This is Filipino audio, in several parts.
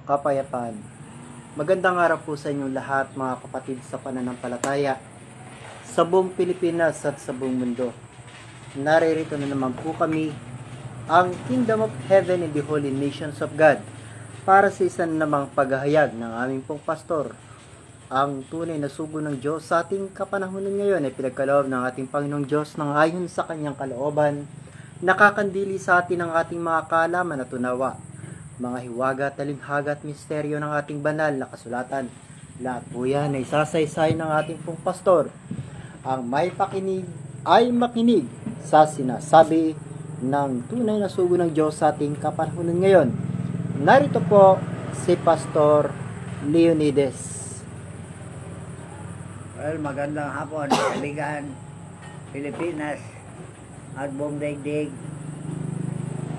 kapayapaan. Magandang araw po sa inyong lahat mga kapatid sa pananampalataya sa buong Pilipinas at sa buong mundo. Naririto na naman po kami, ang Kingdom of Heaven and the Holy Nations of God, para sa isa namang paghahayag ng aming pong pastor. Ang tunay na sugo ng Diyos sa ating kapanahunan ngayon ay pinagkaloob ng ating Panginoong Diyos ng ayon sa kanyang kalooban, nakakandili sa atin ang ating mga kaalaman at unawa, mga hiwaga, talinghaga at misteryo ng ating banal na kasulatan. Lahat po yan ay sasaysay ng ating pong pastor. Ang may pakinig ay makinig sa sinasabi ng tunay na sugo ng Diyos sa ating kapanahunan ngayon. Narito po si Pastor Leonides. Well, magandang hapon, kaibigan, Pilipinas at buong daigdig.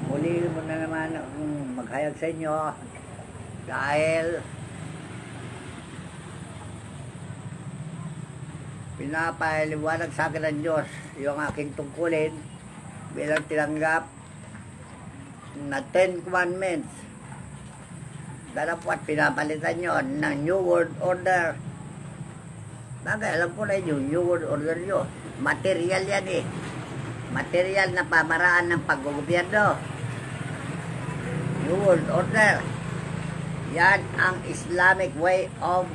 Muli mo na naman akong maghayag sa inyo dahil pinapaliwanag sa akin ng Diyos yung aking tungkulin bilang tinanggap na 10 Commandments. Dapat pinapalitan nyo ng New World Order. Bagay, alam ko na yung New World Order nyo. Material yan eh. Material na pamaraan ng paggogobyerno. New World Order. Yan ang Islamic way of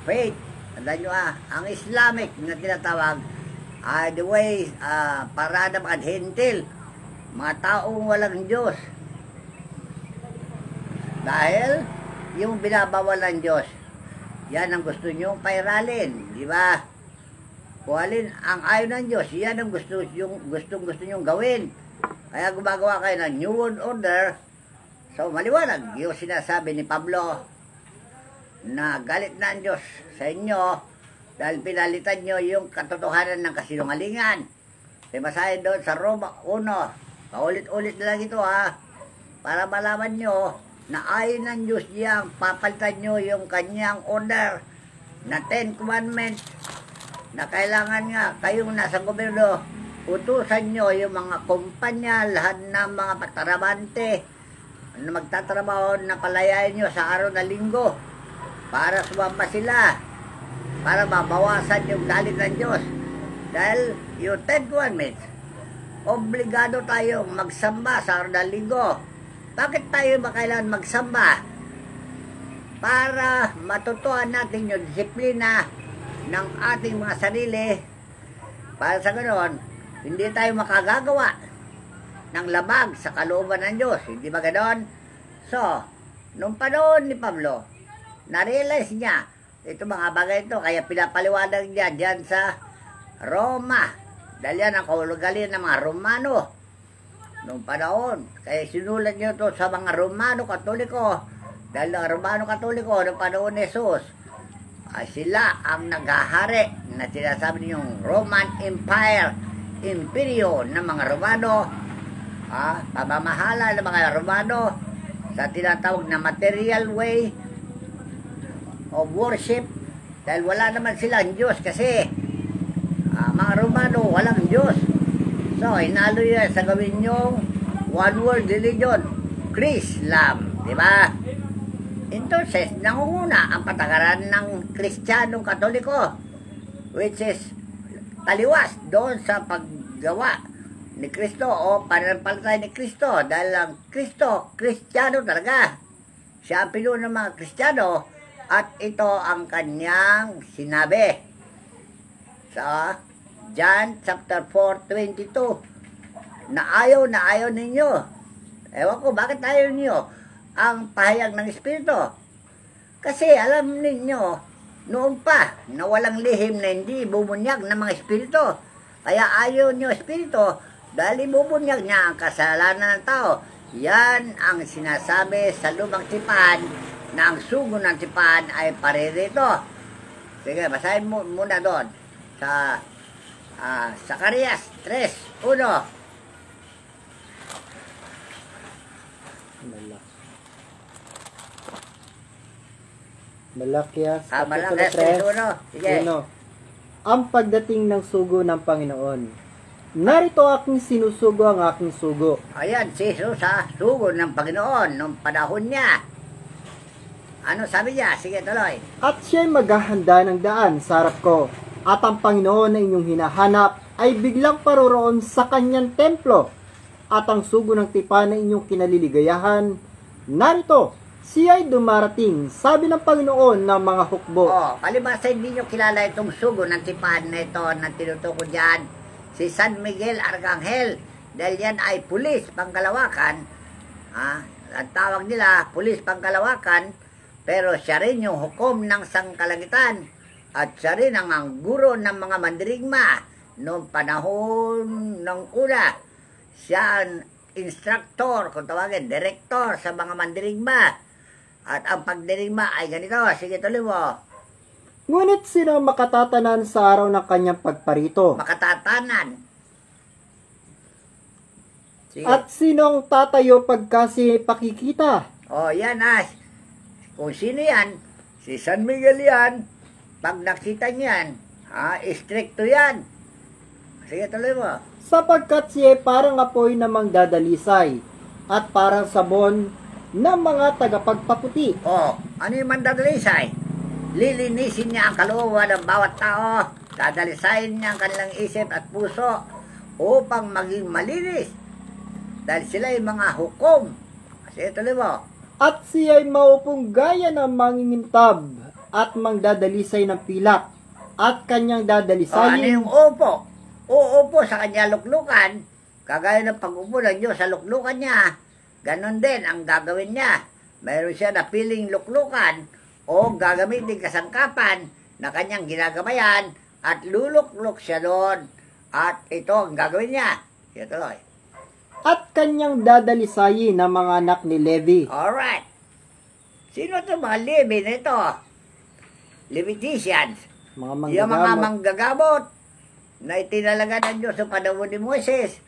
faith. Tandaan nyo ang Islamic na tinatawag ay the way para ng mga hentil, mga taong walang Diyos. Dahil yung binabawal ng Diyos, yan ang gusto nyo pairalin, di ba? Kung alin ang ayaw ng Diyos, yan ang gusto nyo gawin. Kaya gumagawa kayo ng New World Order. So maliwanag yung sinasabi ni Pablo na galit na ang Diyos sa inyo dahil pinalitan nyo yung katotohanan ng kasinungalingan. Basahin doon sa Roma 1. Paulit-ulit na lang ito para malaman nyo na ayon ng Diyos yang papalitan nyo yung kanyang order na 10 Commandments na kailangan nga kayong nasa gobyerno, utusan nyo yung mga kumpanya, lahat ng mga patrabante na magtatrabaho na palayain nyo sa araw na linggo para sumamba sila, para mabawasan yung galit ng Diyos. Dahil yung 10 Commandments, obligado tayong magsamba sa araw na linggo. Bakit tayo ba kailangan magsamba? Para matutuhan natin yung disiplina ng ating mga sarili. Para sa ganoon, hindi tayo makagagawa ng labag sa kalooban ng Diyos. Hindi ba ganoon? So, nung panahon ni Pablo, na-realize niya ito mga bagay ito, kaya pinapaliwanag niya dyan sa Roma. Dahil yan ang kahulugan ng mga Romano noong panahon. Kaya sinulat niyo ito sa mga Romano Katoliko. Dahil ang Romano Katoliko noong panahon ni Jesus ay sila ang naghahari na sinasabi niyong Roman Empire, imperyo ng mga Romano, pamamahala ng mga Romano sa tinatawag na material way of worship. Dahil wala naman silang Diyos kasi mga Romano walang Diyos. So, inalo yan sa gawin yung one world religion, Chrislam, di ba? Entonces, nangunguna ang patakaran ng Kristiyanong Katoliko, which is taliwas doon sa paggawa ni Kristo o pananampalataya ni Kristo. Dahil ang Kristo, Kristiyano talaga. Siya ang pinuno ng mga Kristiyano at ito ang kanyang sinabi sa John chapter 4:22 na ayaw ninyo. Ewan ko, bakit ayaw ninyo ang pahayag ng Espiritu? Kasi alam ninyo noon pa na walang lihim na hindi bumunyag ng mga Espiritu. Kaya ayaw nyo Espiritu dahil ibubunyag niya ang kasalanan ng tao. Yan ang sinasabi sa lumang tipan na ang sugo ng tipan ay paririto. Sige, basahin mo muna doon sa Zacarias 3:1. Malakias, Malakias 3:1. Sige. Ang pagdating ng sugo ng Panginoon. narito aking sinusugo ang aking sugo. Ayan, si Jesus ha, sugo ng Panginoon nung panahon niya. Ano sabi niya? Sige, tuloy. At siya'y maghahanda ng daan sa harap ko. At ang Panginoon na inyong hinahanap ay biglang paroroon sa kanyang templo. At ang sugo ng tipan na inyong kinaliligayahan, narito, siya'y dumarating, sabi ng Panginoon ng mga hukbo. Palibasa hindi nyo kilala itong sugo ng tipan na ito na tinutukoy dyan. Si San Miguel Arcangel. Dahil yan ay pulis pangkalawakan. Ang tawag nila, pulis pangkalawakan. Pero siya rin yung hukom ng sangkalagitan. At siya rin ang guro ng mga mandirigma. Noong panahon ng una, siya ang instructor, kung tawagin, director sa mga mandirigma. At ang pagdirigma ay ganito. Sige, tuloy mo. Ngunit sino makatatanan sa araw ng kanyang pagparito? Makatatanan. Sige. At sinong tatayo pagkasi pakikita? Yan kung sino yan, si San Miguel yan, pag nakita niyan, stricto yan. Sige, tuloy mo. Sapagkat siya parang apoy na mangdadalisay at parang sabon ng mga tagapagpaputi. Ano yung mandadalisay? Lilinisin niya ang kalooban ng bawat tao, dadalisayin niya ang kanilang isip at puso upang maging malinis. Dahil sila ay mga hukom. Sige, tuloy mo. At siya'y maupong gaya ng mangingintab at mangdadalisay ng pilak at kanyang dadalisayin. Ano yung upo? Uupo sa kanya luklukan, kagaya ng pag-upo ng Diyos sa luklukan niya. Ganon din ang gagawin niya. Mayroon siya na piling luklukan o gagamitin kasangkapan na kanyang ginagabayan at luluklok siya doon. At ito ang gagawin niya. Sige, tuloy. At kanyang dadalisayin ng mga anak ni Levi. Alright. Sino ito mga Levi na ito? Leviticians. Yung mga manggagamot na itinalaga ng Diyos sa panahon ni Moises.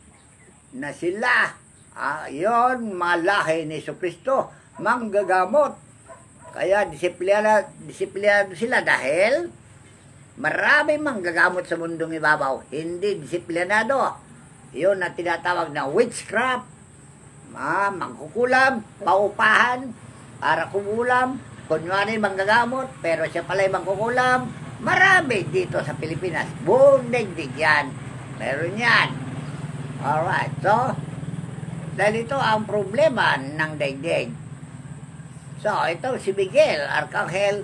Na sila, yon mga lahi ni Jesucristo, manggagamot. Kaya disiplinado sila dahil marami manggagamot sa mundong ibabaw. Hindi disiplinado. Yun na tinatawag na witchcraft, mangkukulam, paupahan, para kumulam, kunwari manggagamot, pero siya pala'y mangkukulam. Marami dito sa Pilipinas. Buong daigdig yan. Meron yan. Alright, so, dahil ito ang problema ng daigdig. So, ito si Miguel Arcangel,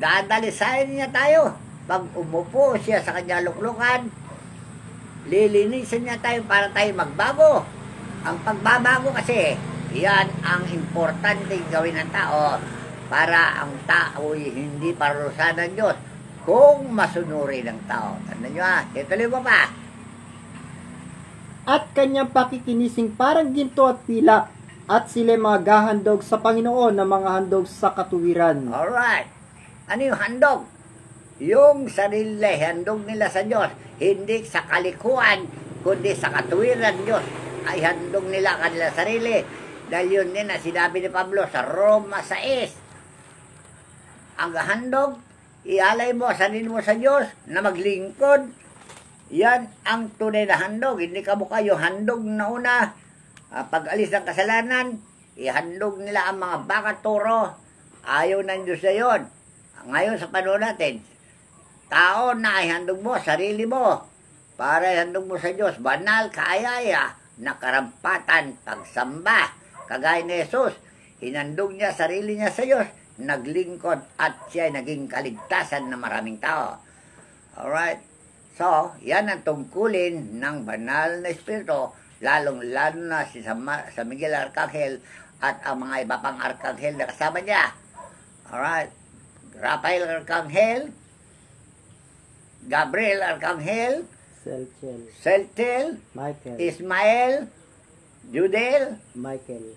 dadalisayin niya tayo. Pag umupo siya sa kanya luklukan, lilinisin niya tayo para tayo magbago. Ang pagbabago kasi, yan ang importante gawin ng tao para ang tao ay hindi parusahan ng Diyos kung masunuri ng tao. Tanda nyo ituloy mo pa. At kanyang pakikinising parang ginto at pilak at sila magahandog sa Panginoon na mga handog sa katuwiran. Alright. Ano yung handog? Yung sarili, handog nila sa Diyos. Hindi sa kalikuan, kundi sa katuwiran Diyos. Ay handog nila kanila sarili. Dahil yun din na sinabi ni Pablo sa Roma 6. Ang handog, ialay mo sarili mo sa Diyos na maglingkod. Yan ang tunay na handog. Hindi ka mukha yung handog na una. Pag alis ng kasalanan, ihandog nila ang mga baka toro. Ayaw ng Diyos na yun. Ngayon sa panahon natin, tao na ihandog mo, sarili mo. Para ihandog mo sa Diyos, banal, kaayaya, nakarampatan, pagsamba. Kagaya ni Jesus, hinandog niya sarili niya sa Diyos, naglingkod at siya naging kaligtasan ng maraming tao. Alright? So, yan ang tungkulin ng banal na Espiritu, lalong-lalo na si San Miguel Arcangel at ang mga iba pang Arcangel na kasama niya. Alright? Rafael Arcangel, Gabriel Arcangel, Celtiel, Michael, Ismael, Judel, Michael,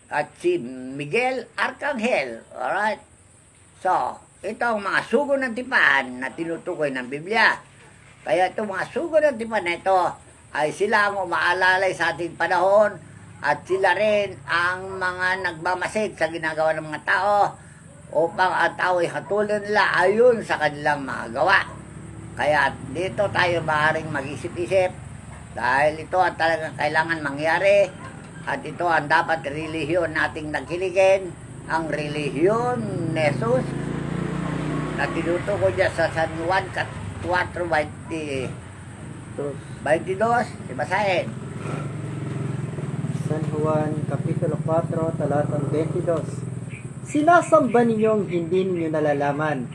at si Miguel Arcangel. Alright? So, ito ang mga sugo ng tipan na tinutukoy ng Biblia. Kaya itong mga sugo ng tipan na ito ay sila ang umaalalay sa ating panahon at sila rin ang mga nagmamasid sa ginagawa ng mga tao upang ang tao ay hatulin nila ayon sa kanilang mga gawa. Kaya dito tayo maaaring mag-isip-isip dahil ito ang talagang kailangan mangyari at ito ang dapat relihiyon nating nagkiligin, ang relihiyon ni Jesus na tinutukoy niya sa San Juan 4:22. Ibasahin. San Juan, Kapitulo 4, talatang 22. Sinasamba ninyong hindi ninyo nalalaman.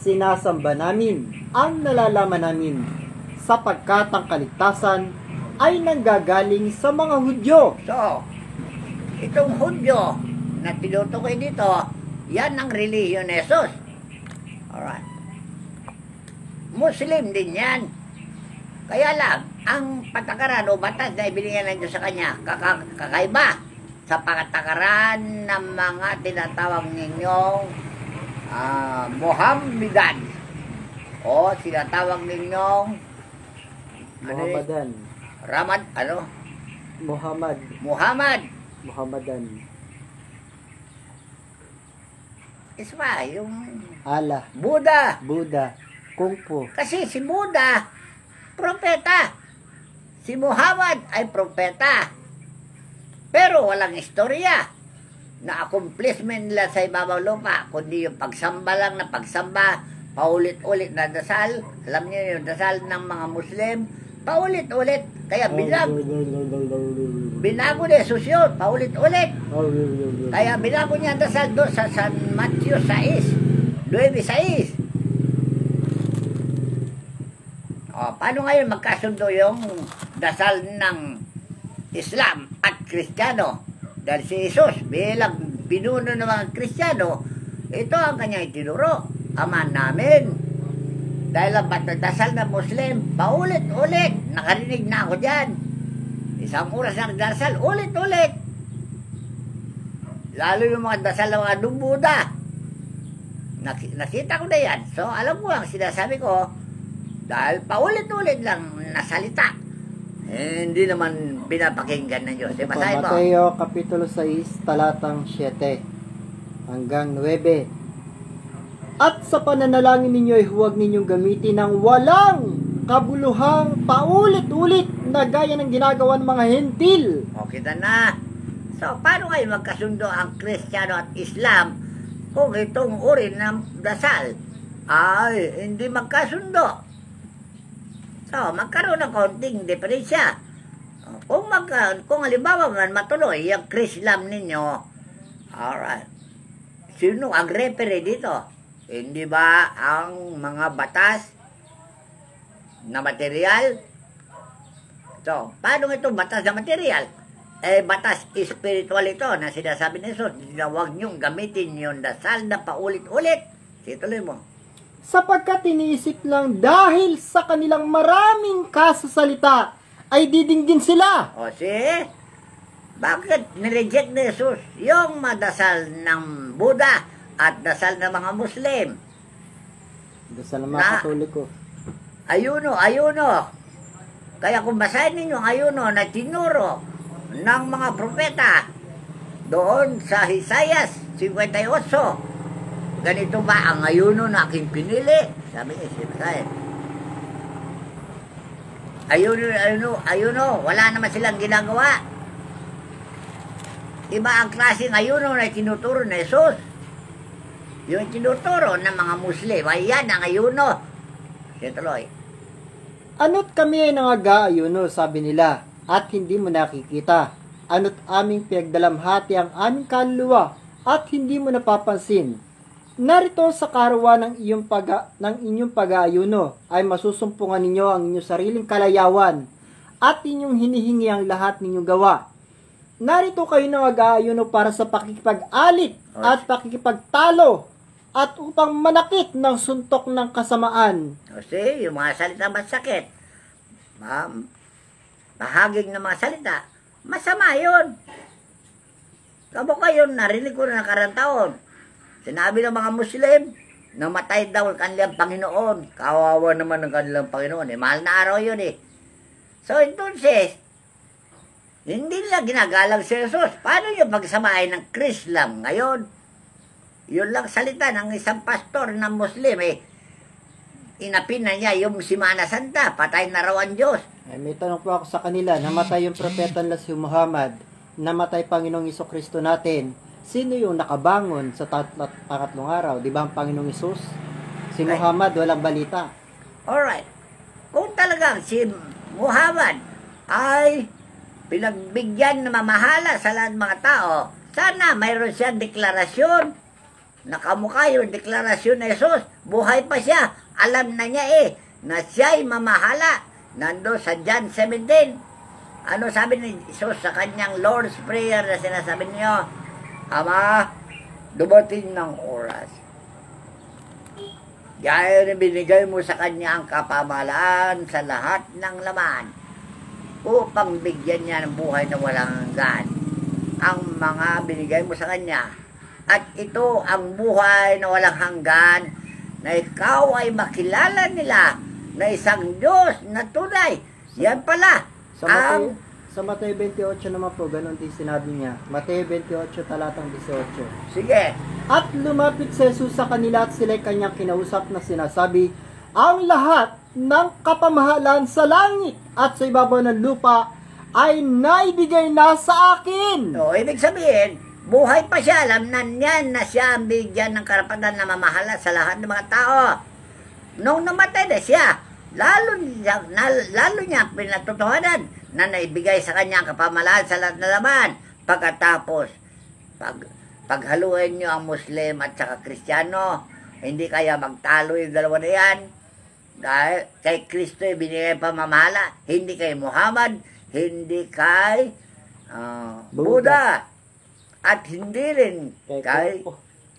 Sinasamba namin ang nalalaman namin, sapagkat ang kaligtasan ay nanggagaling sa mga Hudyo. So, itong Hudyo na tinutukoy dito, yan ang relihiyon ni Jesus. Alright. Muslim din yan. Kaya lang, ang patakaran o batas na ibinigay ng Diyos sa kanya, kakaiba sa patakaran ng mga tinatawag ninyong Mohammedan o tinatawag ninyong Muhammadan. Muhammadan. Isma, yung Allah. Buddha. Kung Fu. Kasi si Buddha, propeta. Si Muhammad ay propeta. Pero walang istorya na accomplishment nila sa ibabaw lupa, kundi yung pagsamba lang na pagsamba, paulit-ulit na dasal. Alam niyo yung dasal ng mga Muslim, paulit-ulit. Kaya binago ni Jesus yun, paulit-ulit. Kaya binago niya ang dasal doon sa San Matthew 6, 9:6. Paano ngayon magkasundo yung dasal ng Islam at Kristiyano? Dahil si Jesus bilang pinuno ng mga Kristiyano, ito ang kanyang itinuro. Ama namin. Dahil ang dasal ng Muslim, paulit-ulit. Nakarinig na ako dyan. Isang oras na dasal, ulit-ulit. Lalo yung mga dasal ng mga Buddha. Nakita ko na yan. So, alam ko ang sinasabi ko, dahil paulit-ulit lang nasalita, hindi naman pinapakinggan ng Diyos. Basahin mo. Mateo Kapitulo 6, talatang 7 hanggang 9. At sa pananalangin ninyo ay huwag ninyong gamitin ng walang kabuluhang paulit-ulit na gaya ng ginagawa ng mga hentil. O, kita na. So, paano kayo magkasundo ang Kristiyano at Islam kung itong uri ng dasal ay hindi magkasundo? So, magkaroon ng kaunting diferensya. Kung halimbawa man matuloy yung Krislam ninyo, alright, sino ang referee dito? Hindi ba ang mga batas na material? So, paano ito batas na material? Batas spiritual ito na sinasabi ni Jesus, na huwag niyong gamitin yung dasal na paulit-ulit. Situloy mo. Sapagkat iniisip lang dahil sa kanilang maraming kasasalita ay didinggin sila. O bakit nireject ni Jesus yung madasal ng Buddha at dasal ng mga Muslim? Dasal ng mga Katoliko. Ayuno. Kaya kung basahin ninyo ang ayuno na tinuro ng mga propeta doon sa Isaias 58, ganito ba ang ayuno na aking pinili? Sabi niya, sibasahin. Ayuno, wala naman silang ginagawa. Iba ang klaseng ayuno na tinuturo ni Jesus. Yung tinuturo ng mga Muslim, ay yan ang ayuno. Tuloy. Ano't kami ay nangag-aayuno, sabi nila, at hindi mo nakikita. Ano't aming pinagdalamhati ang aming kaluluwa, at hindi mo napapansin. Narito sa karawan ng inyong pag-aayuno ay masusumpungan ninyo ang inyong sariling kalayawan at inyong hinihingi ang lahat ninyong gawa. Narito kayo nag-aayuno para sa pakikipag-alit at pakikipagtalo at upang manakit ng suntok ng kasamaan. Kasi yung mga salita masakit, bahaging na mga salita, masama yun. Kabo kayo, narinig ko na nakarang taon. Sinabi ng mga Muslim, namatay daw ang kanilang Panginoon. Kawawa naman ang kanilang Panginoon. Mahal na araw yun eh. So, entonces, hindi nila ginagalang si Jesus. Paano yung pagsamahin ng Krislam ngayon? Yun lang salita ng isang pastor ng Muslim eh. inapin na niya yung Semana Santa, patay na raw ang Diyos. May tanong po ako sa kanila, namatay yung propeta na si Muhammad, namatay Panginoong Kristo natin. Sino yung nakabangon sa pangatlong araw? Di ba ang Panginoong Isus? Si Muhammad, walang balita. Alright. Kung talagang si Muhammad ay pinagbigyan na mamahala sa lahat ng mga tao, sana mayroon siyang deklarasyon. Nakamukha yung deklarasyon na Jesus. Buhay pa siya. Alam na niya na siya'y mamahala. Nando sa John 17. Ano sabi ni Jesus sa kanyang Lord's Prayer na sinasabi niyo? Ama, dumating ng oras. Gaya binigay mo sa kanya ang kapamahalaan sa lahat ng laman upang bigyan niya ng buhay na walang hanggan ang mga binigay mo sa kanya. At ito ang buhay na walang hanggan, na ikaw ay makilala nila na isang Diyos na tunay. Yan pala. Sa Mateo 28 naman po, ganun din sinabi niya. Mateo 28, talatang 18. Sige. At lumapit si Jesus sa kanila at sila'y kanyang kinausap na sinasabi, ang lahat ng kapamahalan sa langit at sa ibabaw ng lupa ay naibigay na sa akin. So, ibig sabihin, buhay pa siya. Alam na niyan na siya ang bigyan ng karapatan na mamahala sa lahat ng mga tao. Nung namatay na siya, lalo niya pinatutuhanan na naibigay sa kanya ang kapamahalaan sa lahat ng laman. Pagkatapos, paghaluin niyo ang Muslim at saka Kristiyano, hindi kaya magtalo yung dalawa na yan. Dahil kay Kristo binigay pamamahala, hindi kay Muhammad, hindi kay Buddha, at hindi rin kay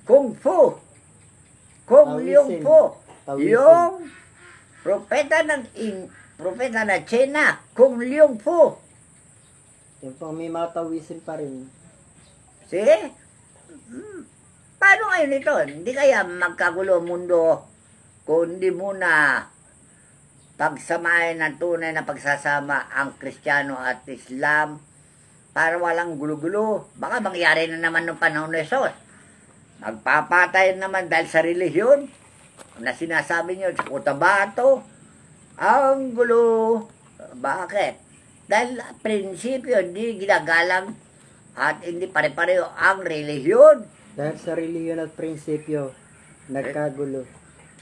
Kung Fu, Kung Leong Fu, yung propeta ng China, Kung Leong Fu. Yung pang may matawisin pa rin. See? Paano ngayon ito? Hindi kaya magkagulo ang mundo kung hindi muna pagsamahin ng tunay na pagsasama ang Kristiyano at Islam para walang gulo-gulo. Baka mangyari na naman ng panahon ni Jesus. Magpapatay naman dahil sa relihiyon na sinasabi niyo sa Cotabato. Ang gulo. Bakit? Dahil prinsipyo hindi ginagalang at hindi pare-pareho ang relihiyon. Dahil sa relihiyon at prinsipyo, nagkagulo.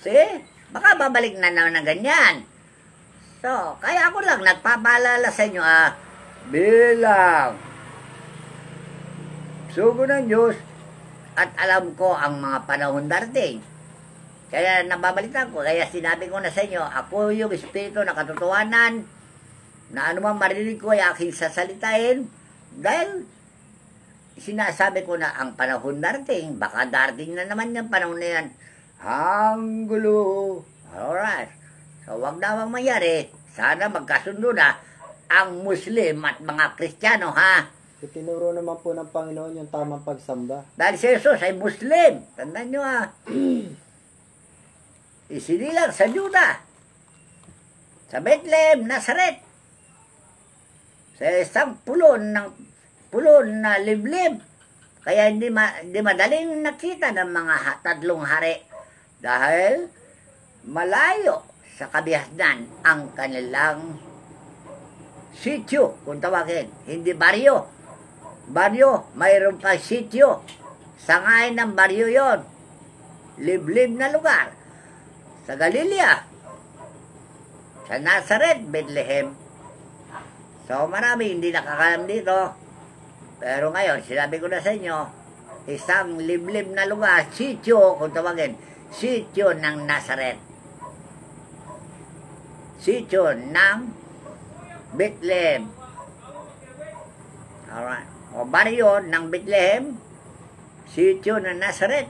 See? Baka babalik na naman ng ganyan. So, kaya ako lang nagpapaalala sa inyo, bilang sugo ng Diyos at alam ko ang mga panahon darating. Kaya nababalitan ko, kaya sinabi ko na sa inyo, ako yung espiritu na katotohanan na anumang marinig ko ay aking sasalitain dahil sinasabi ko na ang panahon darating, baka darating na naman yung panahon na yan. Ang gulo. Alright. So, wag na bang mayari. Sana magkasundo na ang Muslim at mga Kristiyano, ha? Itinuro naman po ng Panginoon yung tamang pagsamba. Dahil si Jesus ay Muslim. Tandaan nyo, ha? Isinilang sa Juda. Sa Bethlehem, Nazaret. Sa isang pulon na liblib. Kaya hindi madaling nakita ng mga tatlong hari. Dahil malayo sa kabihasnan ang kanilang sityo, kung tawagin. Hindi baryo. Baryo, mayroon pa sityo. Sangay ng baryo yon. Liblib na lugar. Sa Galilea. Sa Nazaret, Bethlehem. So marami hindi nakakalam dito. Pero ngayon, sinabi ko na sa inyo, isang liblib na lugar, sityo, kung tawagin, sityo ng Nazaret. Sityo ng Bethlehem. Alright. O baryo ng Bethlehem, sityo ng Nazaret.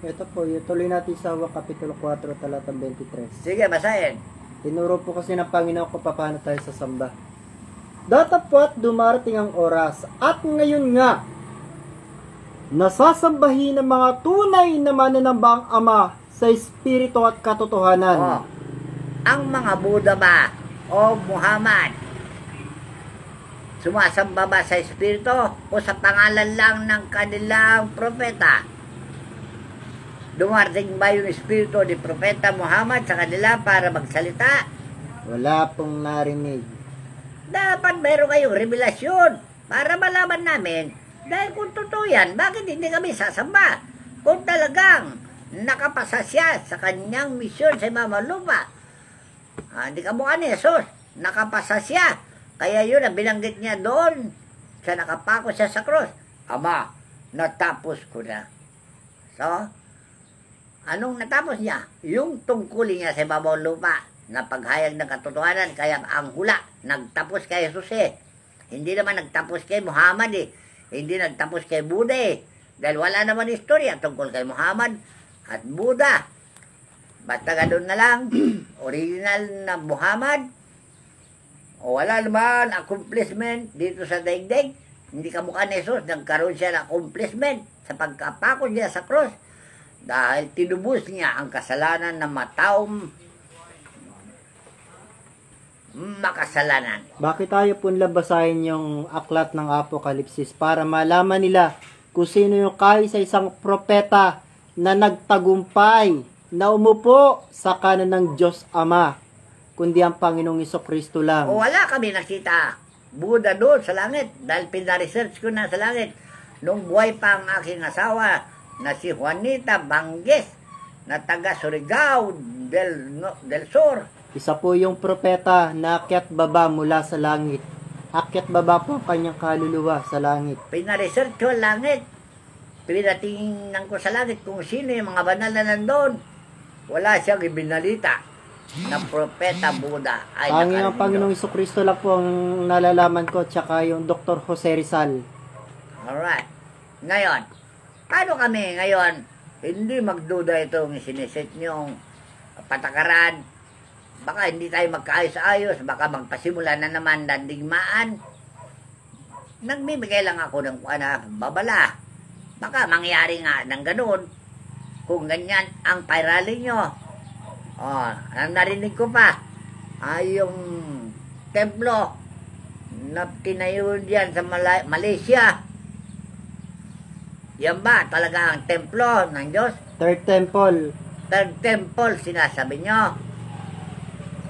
Ito po, tuloy natin sa Hawak Kapitulo 4, talatang 23. Sige, basahin. Tinuro po kasi ng Panginoon kung paano tayo sasamba. Datapwat dumarating ang oras at ngayon nga, nasasambahin ng mga tunay na mananambang Ama sa Espiritu at katotohanan. O, ang mga Buddha ba o Muhammad, sumasamba ba sa Espiritu o sa pangalan lang ng kanilang propeta? Dumating ba yung Espiritu ni Propeta Muhammad sa kanila para magsalita? Wala pong narinig. Dapat meron kayong revelasyon para malaman namin. Dahil kung totoo yan, bakit hindi kami sasamba? Kung talagang nakapasa siya sa kanyang misyon sa Mama Lupa. Hindi ka mukha ni Jesus. Nakapasa siya. Kaya yun ang binanggit niya doon sa nakapako siya sa cross. Ama, natapos ko na. So, anong natapos niya? Yung tungkulin niya sa Mama Lupa na paghayag ng katotohanan. Kaya ang hula, nagtapos kay Jesus eh. Hindi naman nagtapos kay Muhammad eh. Hindi nagtapos kay Buddha eh. Dahil wala naman istorya tungkol kay Muhammad at Buddha. Basta ganun na lang, original na Muhammad, o wala naman accomplishment dito sa daigdig. Hindi ka mukha ni Jesus, nagkaroon siya ng accomplishment sa pagkapako niya sa cross. Dahil tinubos niya ang kasalanan ng mataong makasalanan. Bakit tayo pong labasahin yung aklat ng Apokalipsis para malaman nila kung sino yung kaisa-isang propeta na nagtagumpay na umupo sa kanan ng Diyos Ama, kundi ang Panginoong Jesucristo lang. O wala kami nakita Buddha doon sa langit dahil pinaresearch ko na sa langit nung buhay pa ang aking asawa na si Juanita Banges na taga Surigao del Sur. Isa po yung propeta na akyat baba mula sa langit. Akyat baba po ang kanyang kaluluwa sa langit. Pinaresearch ko ang langit. Pinatingnan ko sa langit kung sino yung mga banal na nandun. Wala siyang ibinalita na propeta Buddha ay Ang Panginoong Jesucristo lang po ang nalalaman ko, tsaka yung Dr. Jose Rizal. Alright. Ngayon, paano kami ngayon hindi magduda itong sinisit niyong patakaran? Baka hindi tayo magkaayos-ayos, baka magpasimula na naman ng digmaan. Nagbibigay lang ako ng babala. Baka mangyari nga ng ganoon kung ganyan ang pairali nyo. Ang narinig ko pa ay yung templo na tinayo diyan sa Malaysia. Yan ba talaga ang templo ng Diyos? Third Temple. Third temple sinasabi nyo.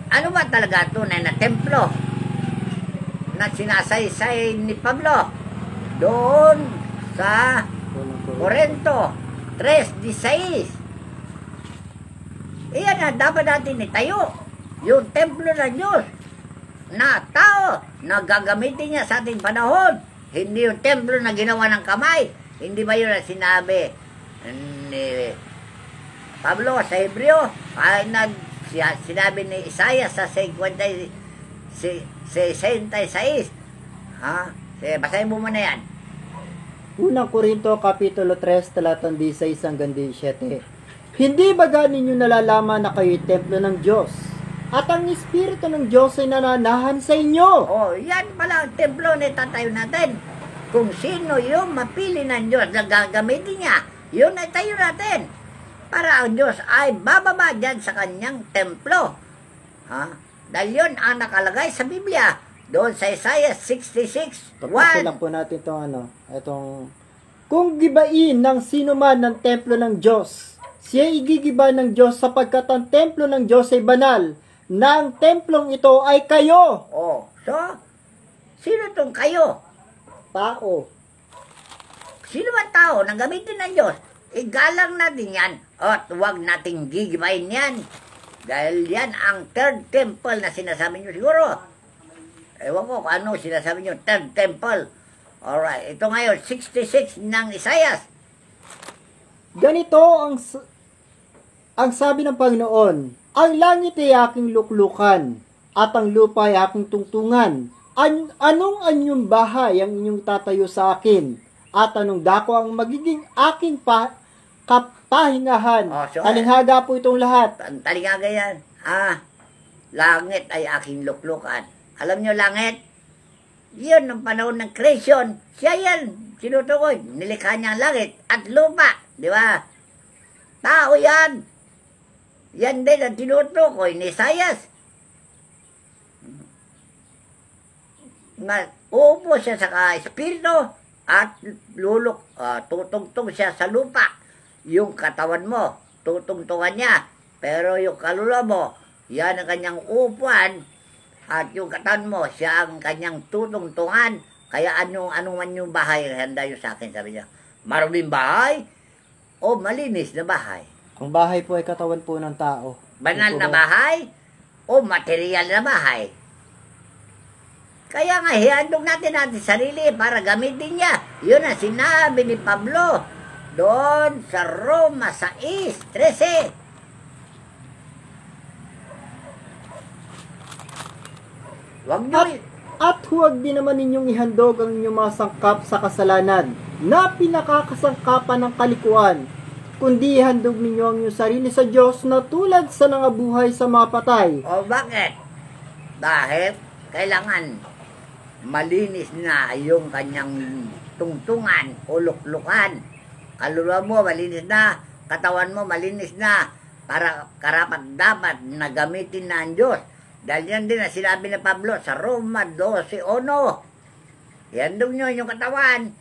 Ano ba talaga tunay na templo na sinasaysay ni Pablo doon sa Corinto 3:16? Iyan na dapat natin itayo yung templo ng Diyos na tao na gagamitin niya sa ating panahon. Hindi yung templo na ginawa ng kamay. Hindi ba yun ang sinabi ni Pablo sa Hebreo? Sinabi ni Isaiah sa 66. Basahin mo muna yan. Unang Korinto, Kapitulo 3, talatang 16 hanggang 17. Hindi ba ninyo nalalaman na kayo'y templo ng Diyos? At ang Espiritu ng Diyos ay nananahan sa inyo? Yan pala ang templo na itatayo natin. Kung sino yung mapili ng Diyos na gagamitin niya, yun ay tayo natin. Para ang Diyos ay bababa dyan sa kanyang templo. Dahil yun ang nakalagay sa Biblia. Doon sa Isaiah 66:1. Tapos po natin itong kung gibain ng sino man ng templo ng Diyos, siya igigiba ng Diyos sapagkat ang templo ng Diyos ay banal, na ang templong ito ay kayo. So, sino tong kayo? Tao. Sino man tao na gamitin ng Diyos? Igalang natin yan at huwag nating gigibain yan. Dahil yan ang third temple na sinasabi nyo siguro. Ewan ko kung ano sinasabi nyo, third temple. Alright, ito ngayon, 66 ng Isaiah. Ganito ang sabi ng Panginoon, ang langit ay aking luklukan, at ang lupa ay aking tungtungan. Anong anyong bahay ang inyong tatayo sa akin? At anong dako ang magiging aking kapahingahan? Talinghaga po itong lahat. Talinghaga yan. Langit ay aking luklukan. Alam nyo langit? Yun ang panahon ng creation. Siya yan. Sinutukoy. Nilikha niya ang langit at lupa. Di ba? Tao yan. Yan din ang tinutukoy ni Isaiah. Uupo siya sa espiritu at tutugtog siya sa lupa. yung katawan mo, tutungtungan niya. Pero yung kaluluwa mo, yan ang kanyang upuan, at yung katawan mo, siya ang kanyang tutungtungan. Kaya ano man yung bahay, handa yun sa akin, sabi niya. Maruming bahay o malinis na bahay? Ang bahay po ay katawan po ng tao. Banal na bahay o material na bahay? Kaya nga, hihandog natin sarili para gamitin niya. Yun ang sinabi ni Pablo doon sa Roma 6:13. Huwag nyo At huwag din naman ninyong ihandog ang inyong mga sangkap sa kasalanan na pinakakasangkapan ng kalikuan, kundi ihandog ninyo ang inyong sarili sa Diyos na tulad sa nangabuhay sa mga patay. O bakit? Dahil kailangan malinis na yung kanyang tungtungan o luklukan. Kaluluwa mo malinis na, katawan mo malinis na, para karapat dapat na gamitin na ang Diyos. Dahil yan din ang sinabi ni Pablo sa Roma 12:1. Ihandog nyo yung katawan,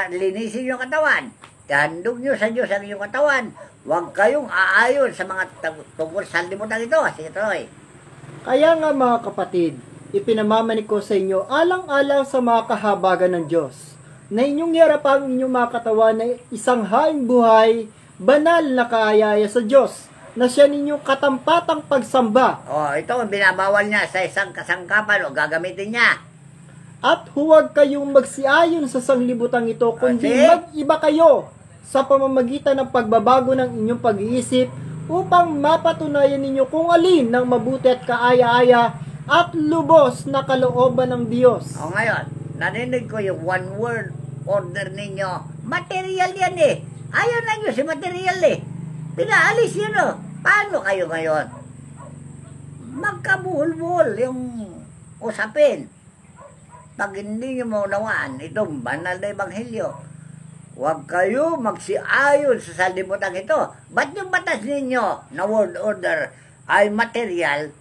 linisin yung katawan. Ihandog nyo sa Diyos ang inyong katawan. Huwag kayong aayon sa mga tungkol sa limutan ito. Sige, Troy. Kaya nga mga kapatid, ipinamamanik ko sa inyo alang-alang sa mga kahabagan ng Diyos, na inyong iharapang inyong mga katawan na isang haing buhay, banal na kaayaya sa Diyos, na siya ninyong katampatang pagsamba. O, ito ang binabawal niya sa isang kasangkapan o gagamitin niya. At huwag kayong magsiayon sa sanglibutang ito, kundi Okay. mag-iba kayo sa pamamagitan ng pagbabago ng inyong pag-iisip upang mapatunayan ninyo kung alin ng mabuti at kaaya-aya at lubos na kalooban ng Diyos. O ngayon, narinig ko yung one word order ninyo. Material yan eh. Ayaw na nyo si material eh. Pinaalis yun o. Paano kayo ngayon? Magkabuhol-buhol yung usapin. Pag hindi nyo maunawaan itong banal na ebanghelyo, huwag kayo magsiayon sa salimutan ito. Ba't yung batas ninyo na word order ay material,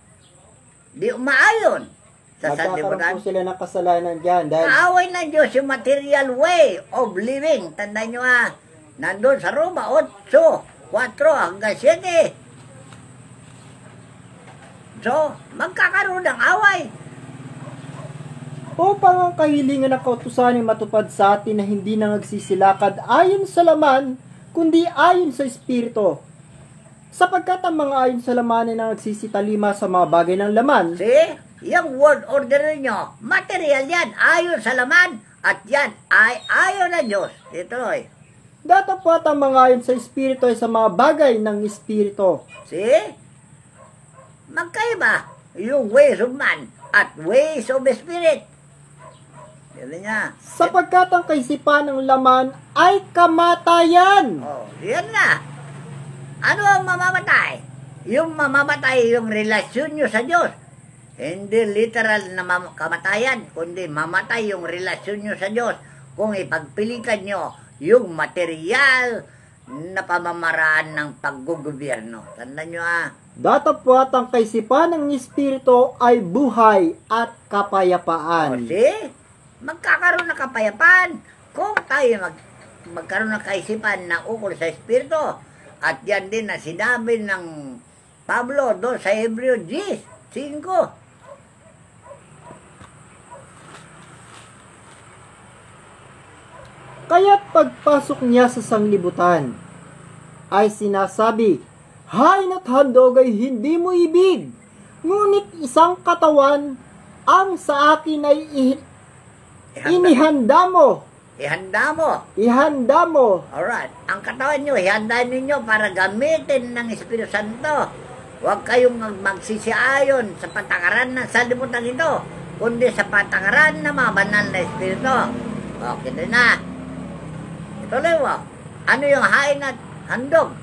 di umaayon sa Magkakaroon sanlibutan? po sila ng kasalanan dyan dahil Kaaway ng Diyos yung material way of living. Tandaan nyo nandun sa Roma 8:4 hanggang 7. So, magkakaroon ng away. upang ang kahilingan ng kautusan ay matupad sa atin na hindi na nagsisilakad ayon sa laman, kundi ayon sa Espiritu. Sapagkat ang mga ayon sa laman ay nagsisitalima sa mga bagay ng laman, See? Yung word order ninyo, material yan, ayon sa laman, at yan ay ayon na Diyos. Ito datapwat ang mga ayon sa Espiritu ay sa mga bagay ng Espiritu. See? Magkaiba yung ways of man at ways of the Spirit. Sabi niya. Sapagkat ang kaisipan ng laman ay kamatayan. Oh, yan na. Ano ang mamamatay? Yung mamamatay yung relasyon nyo sa Diyos. Hindi literal na kamatayan, kundi mamatay yung relasyon nyo sa Diyos. Kung ipagpilitan nyo yung material na pamamaraan ng paggugobyerno. Tandaan nyo Datapwat ang kaisipan ng Espiritu ay buhay at kapayapaan. see? Magkakaroon ng kapayapaan kung tayo magkaroon ng kaisipan na ukol sa Espiritu. At yan din na sinabi ng Pablo doon sa Hebreo 10:5. Kaya't pagpasok niya sa sanglibutan, ay sinasabi, Hain at handog ay hindi mo ibig, ngunit isang katawan ang sa akin ay inihanda mo. Ihanda mo. Ihanda mo. Alright. Ang katawan nyo, ihanda ninyo para gamitin ng Espiritu Santo. Huwag kayong magsisiayon sa patakaran ng salimutan ito, kundi sa patakaran ng mga banal na Espiritu. Okay na. Ituloy mo. Ano yung hain at handog?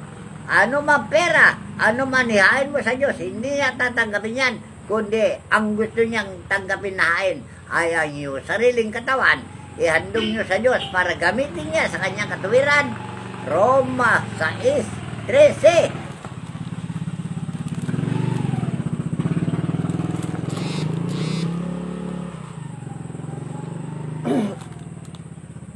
Ano man pera, ano man ihain mo sa Diyos, hindi niya tatanggapin yan, kundi ang gusto niyang tanggapin na hain ay ang iyong sariling katawan. Ihandog niyo sa Diyos para gamitin niya sa kanyang katuwiran. Roma 6:13.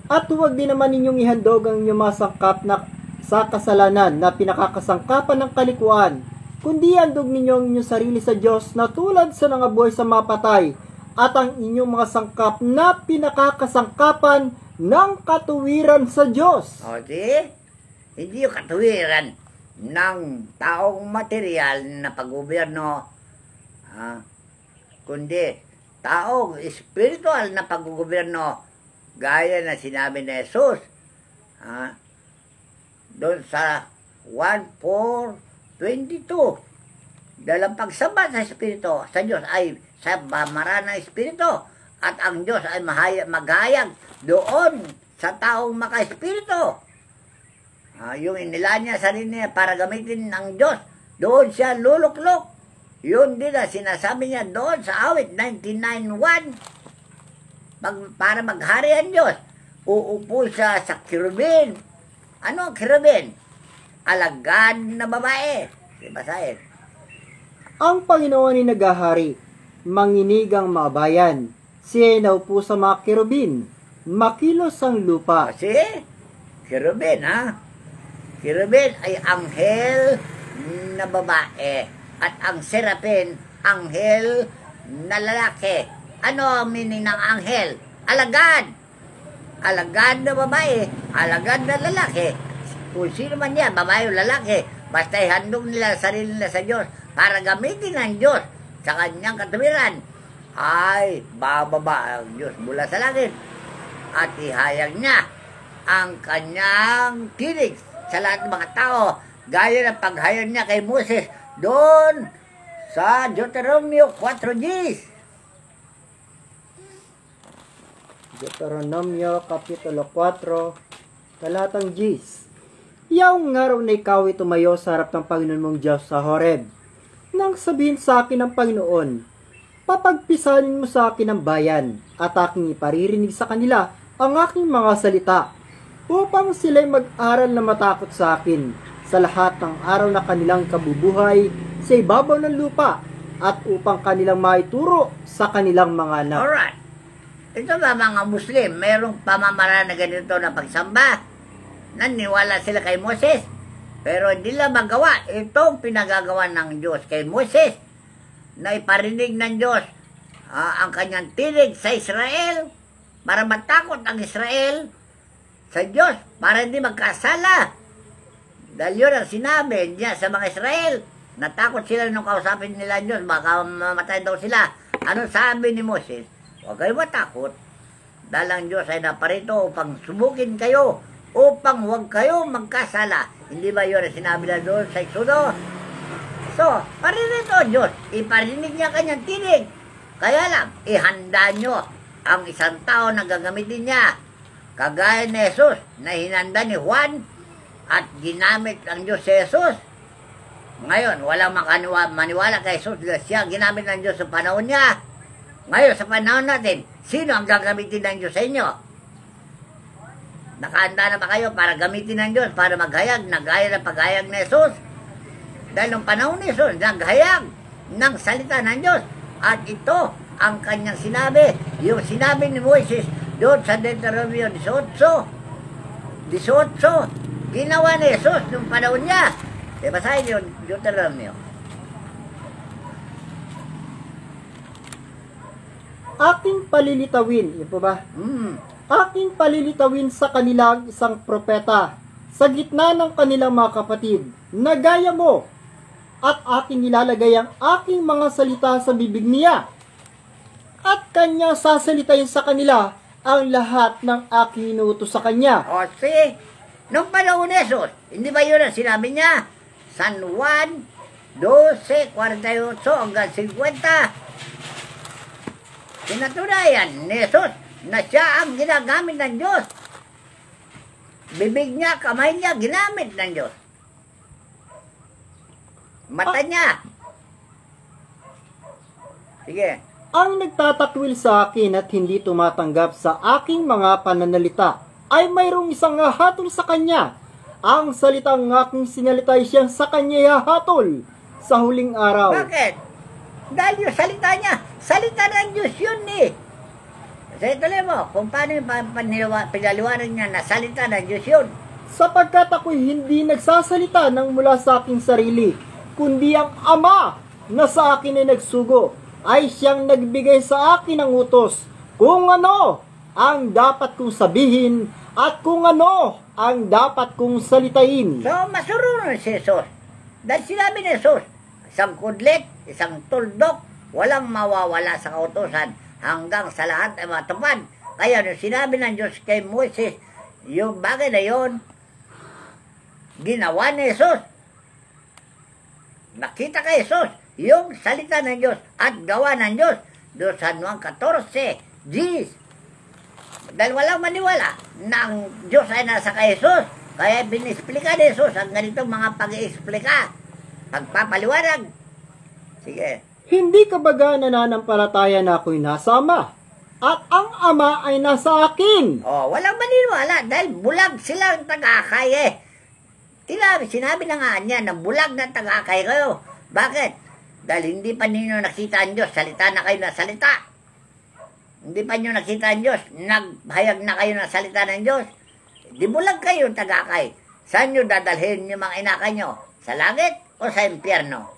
At huwag din naman ninyong ihandog ang inyong mga sangkap na sa kasalanan na pinakakasangkapan ng kalikuan, kundi handog ninyo ang inyong sarili sa Diyos na tulad sa nangabuhay sa mga patay, at ang inyong mga sangkap na pinakakasangkapan ng katuwiran sa Diyos. O di, hindi yung katuwiran ng taong material na paggobyerno, kundi taong spiritual na paggobyerno, gaya na sinabi ni Jesus doon sa 1:4:22. Dalang pagsamba sa Espiritu sa Diyos ay sa pamamaraan ng Espiritu, at ang Diyos ay maghayag doon sa taong maka-Espiritu. Yung inila niya sarili niya para gamitin ng Diyos, doon siya luluklok. Yun din na sinasabi niya doon sa awit 99:1. Para maghari ang Diyos, uupo siya sa kirubin. Ano ang kirubin? Alagad na babae. Basahin. Ang Panginoon ay naghahari, manginig ang mga bayan. Siya ay naupo sa mga kerubin, makilos ang lupa. Kasi, kirubin Kirubin ay anghel na babae, at ang serapin, anghel na lalaki. Ano ang meaning ng anghel? Alagad. Alagad na babae, alagad na lalaki. Kung sino man yan, babae o lalaki, basta ihandog nila sarili nila sa Diyos para gamitin ng Diyos sa kanyang katuwiran, ay bababa ang Diyos mula sa langit at ihayag niya ang kanyang tinig sa lahat ng mga tao, gaya ng paghayag niya kay Moses doon sa Deuteronomio 4:10. Deuteronomio Kapitulo 4, talatang 10. Yaong araw na ikaw ay tumayo sa harap ng Panginoon mong Diyos sa Horeb, nang sabihin sa akin ng Panginoon, papagpisanin mo sa akin ang bayan, at aking iparirinig sa kanila ang aking mga salita, upang sila'y mag-aral na matakot sa akin sa lahat ng araw na kanilang kabubuhay sa ibabaw ng lupa, at upang kanilang maituro sa kanilang mga anak. Alright. Ito ba mga Muslim, mayroong pamamaraan na ganito na pagsamba? Naniwala sila kay Moses, pero hindi lang magawa itong pinagagawa ng Diyos kay Moses, na iparinig ng Diyos ang kanyang tinig sa Israel, para matakot ang Israel sa Diyos, para hindi magkasala. Dahil yun ang sinabi niya sa mga Israel, natakot sila nung kausapin nila ang Diyos, baka mamatay daw sila. Ano sabi ni Moses? Huwag kayo matakot, dahil ang Diyos ay naparito upang subukin kayo, upang huwag kayo magkasala. Hindi ba yun ang sinabi na doon sa Exodo? So, parinig ito ang Diyos, iparinig niya kanyang tinig. Kaya lang, ihanda nyo ang isang tao na gagamitin niya, kagaya ni Jesus na hinanda ni Juan at ginamit ang Diyos si Jesus. Ngayon, walang maniwala kay Jesus na siya ginamit ng Diyos sa panahon niya. Ngayon, sa panahon natin, sino ang gagamitin ng Diyos sa inyo? Nakahanda na ba kayo para gamitin ng Diyos, para maghayag, naghayag ng paghayag ni Jesus? Dahil nung panahon ni Jesus, naghayag ng salita ng Diyos. At ito ang kanyang sinabi, yung sinabi ni Moises doon sa Deuteronomio 18, ginawa ni Jesus nung panahon niya. Basahin yung Deuteronomio. Aking palilitawin, yun po ba? Aking palilitawin sa kanila isang propeta sa gitna ng kanilang mga kapatid, na gaya mo, at aking ilalagay ang aking mga salita sa bibig niya, at kanya sasalitain sa kanila ang lahat ng aking inuutos sa kanya. O see, nung panahon ni Jesus, hindi ba yun ang sinabi niya? San Juan 12:48 hanggang 50. Pinatunayan ni Jesus na siya ang ginagamit ng Diyos. Bibig niya, kamay niya, ginamit ng Diyos. Mata niya. Sige. Ang nagtatakwil sa akin at hindi tumatanggap sa aking mga pananalita ay mayroong isang hahatol sa kanya. Ang salitang aking sinalita ay siyang sa kanya hahatol sa huling araw. Bakit? Dahil yung salita niya, salita ng Diyos yun eh. Kasi tuloy mo, kung paano yung pinaliwanag niya na salita ng Diyos yun. sapagkat ako'y hindi nagsasalita ng mula sa aking sarili, kundi ang Ama na sa akin ay nagsugo, ay siyang nagbigay sa akin ng utos kung ano ang dapat kong sabihin at kung ano ang dapat kong salitain. So, masurunod si Jesus. Dahil sinabi ni Jesus, isang kudlit, isang tuldok, walang mawawala sa kautusan hanggang sa lahat ay matupad. Kaya nung sinabi ng Diyos kay Moises, yung bagay na yon, ginawa ni Jesus. Nakita kay Jesus yung salita ng Diyos at gawa ng Diyos. Doon sa Juan 14, Gs. Dahil walang maniwala na ang Diyos ay nasa kay Jesus. Kaya binisplika ni Jesus ang ganitong mga pag-iisplika. Pagpapaliwanag. Sige. Hindi ka baga nananampalataya na ako'y nasa Ama, at ang Ama ay nasa akin? Oh, walang maniniwala dahil bulag silang tagakay eh. Sinabi na nga niya na bulag na tagakay kayo. Bakit? Dahil hindi pa ninyo nakita ang Diyos, salita na kayo na salita. Hindi pa nyo nakita ang Diyos, naghayag na kayo na salita ng Diyos. Di bulag kayo tagakay. Saan nyo dadalhin yung mga inakay nyo? Sa langit o sa impyerno?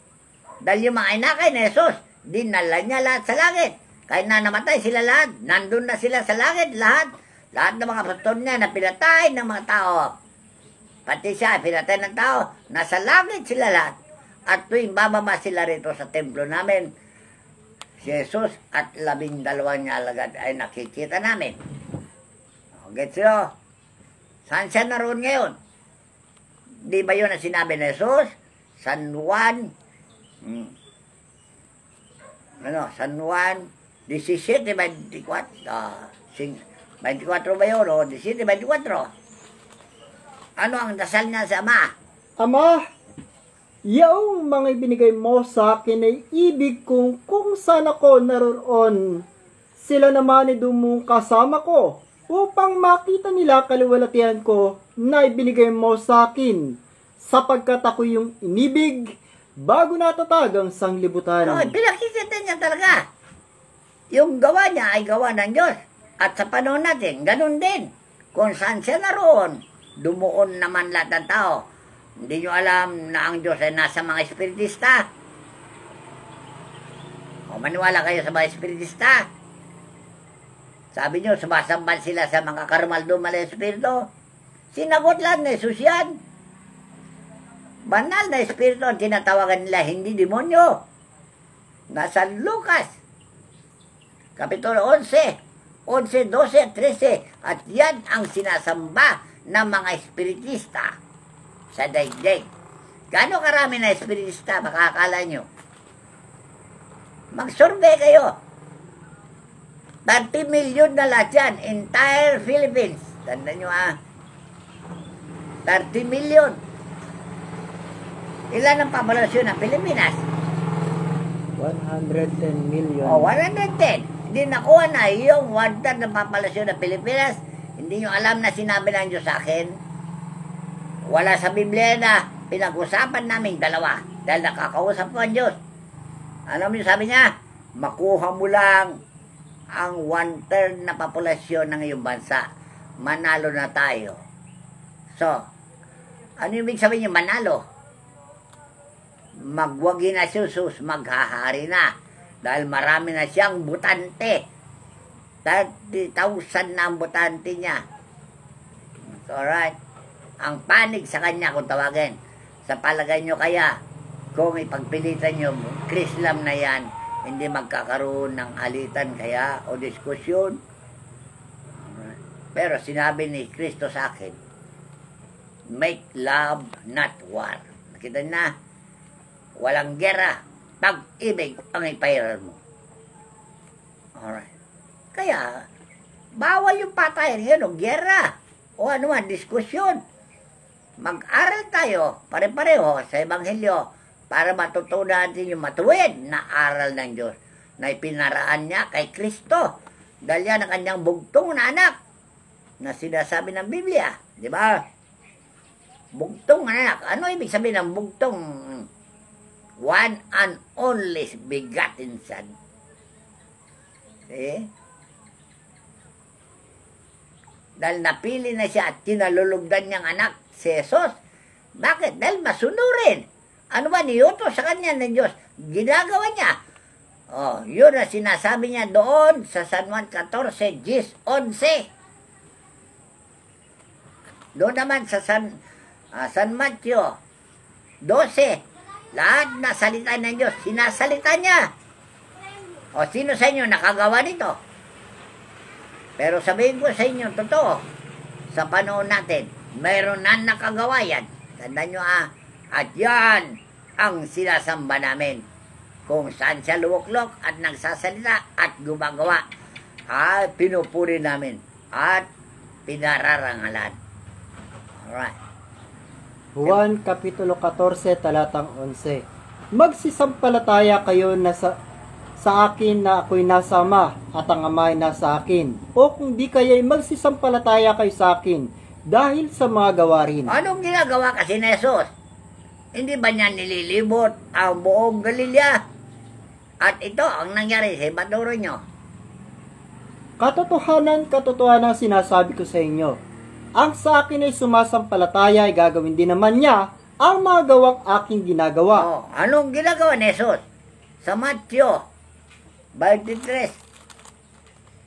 Dahil yung mga inakay ni Jesus, dinala niya lahat sa langit. Kahit na namatay sila lahat, nandun na sila sa langit lahat. Lahat ng mga pastor niya na pinatay ng mga tao. Pati siya, pinatay ng tao, nasa langit sila lahat. At tuwing bababa sila rito sa templo namin, si Jesus at 12 niya alagad ay nakikita namin. Gets nyo? Saan siya naroon ngayon? Di ba yun ang sinabi ni Jesus? San Juan, San Juan 17:24. 24 ba yun? O 17:24. Ano ang dasal niya sa Ama? Ama, yaong mga ibinigay mo sa akin ay ibig kong kung saan ako naroon, sila naman ay dumong kasama ko upang makita nila kaliwalatian ko na ibinigay mo sa akin, sapagkat ako yung inibig bago natatag ang sanglibutan. No, pinakikita niya talaga. Yung gawa niya ay gawa ng Diyos. At sa panahon natin, ganun din. Kung saan siya naroon, dumuon naman lahat ng tao. Hindi nyo alam na ang Diyos ay nasa mga espiritista. O maniwala kayo sa mga espiritista. Sabi nyo, sumasambal sila sa mga karumaldumal na espiritu. Sinagot lang na Jesus yan. Banal na espiritu ang tinatawagan nila, hindi demonyo. Nasa Lucas, Kapitulo 11, 12 at 13. At yan ang sinasamba ng mga espiritista sa daigdig. Gano'ng karami na espiritista, makakala nyo? Mag-survey kayo. 30 million na lahat yan, entire Philippines. Tanda nyo 30 million. Ilan ang populasyon ng Pilipinas? 110 million. O, 110. Hindi nakuha na yung 1/3 ng populasyon ng Pilipinas. Hindi nyo alam na sinabi ng Diyos sa akin. Wala sa Biblia na pinag-usapan namin dalawa. Dahil nakakausap ko ang Diyos. Alam mo sabi niya? Makuha mo lang ang 1/3 na populasyon ng iyong bansa. Manalo na tayo. So, ano yung ibig sabihin yung manalo? Magwagi na si Jesus, maghahari na. Dahil marami na siyang butante. 30,000 na ang butante niya. Alright. Ang panig sa kanya kung tawagin. Sa palagay nyo kaya, kung ipagpilitan nyo, Krislam na yan, hindi magkakaroon ng alitan kaya o diskusyon. Pero sinabi ni Kristo sa akin, make love, not war. Nakita na, walang gera, pag-ibig ang ipairal mo. Alright. Kaya, bawal yung patayan yun o gera o ano man, diskusyon. Mag-aral tayo, pare-pareho sa Ebanghelyo para matutunan natin yung matuwid na aral ng Diyos na ipinaraan niya kay Kristo. Dahil yan ang kanyang bugtong na anak na sinasabi ng Biblia. Di ba? Bugtong na anak. Ano ibig sabihin ng bugtong? One and only begotten Son. See? Dahil napili na siya at kinalulugdan niyang anak, si Jesus. Bakit? Dahil masunurin. Ano ba niutos sa kanya ng Diyos? Ginagawa niya. Oh, yun na sinasabi niya doon sa San Juan 14, 11. Doon naman sa San Matthew 12. Lahat na salita ng Diyos, sinasalita niya. O sino sa inyo nakagawa nito? Pero sabihin ko sa inyo, totoo, sa panahon natin, mayroon na nakagawa yan. Tandaan nyo at yan ang sinasamba namin. Kung saan siya luwak-lok at nagsasalita at gumagawa, pinupuri namin at pinararangalan. Alright. Juan Kapitulo 14, talatang 11. Magsisampalataya kayo na sa akin na ako'y nasa Ama at ang Ama ay nasa akin. O kung di kaya'y magsisampalataya kayo sa akin dahil sa mga gawarin. Anong ginagawa kasi ni Jesus? Hindi ba niya nililibot ang buong Galilea? At ito ang nangyari sa ibaturo nyo. Katotohanan sinasabi ko sa inyo. Ang sa akin ay sumasampalataya ay gagawin din naman niya ang mga gawang aking ginagawa. Oh, anong ginagawa ni Jesus? Sa Matthew 23,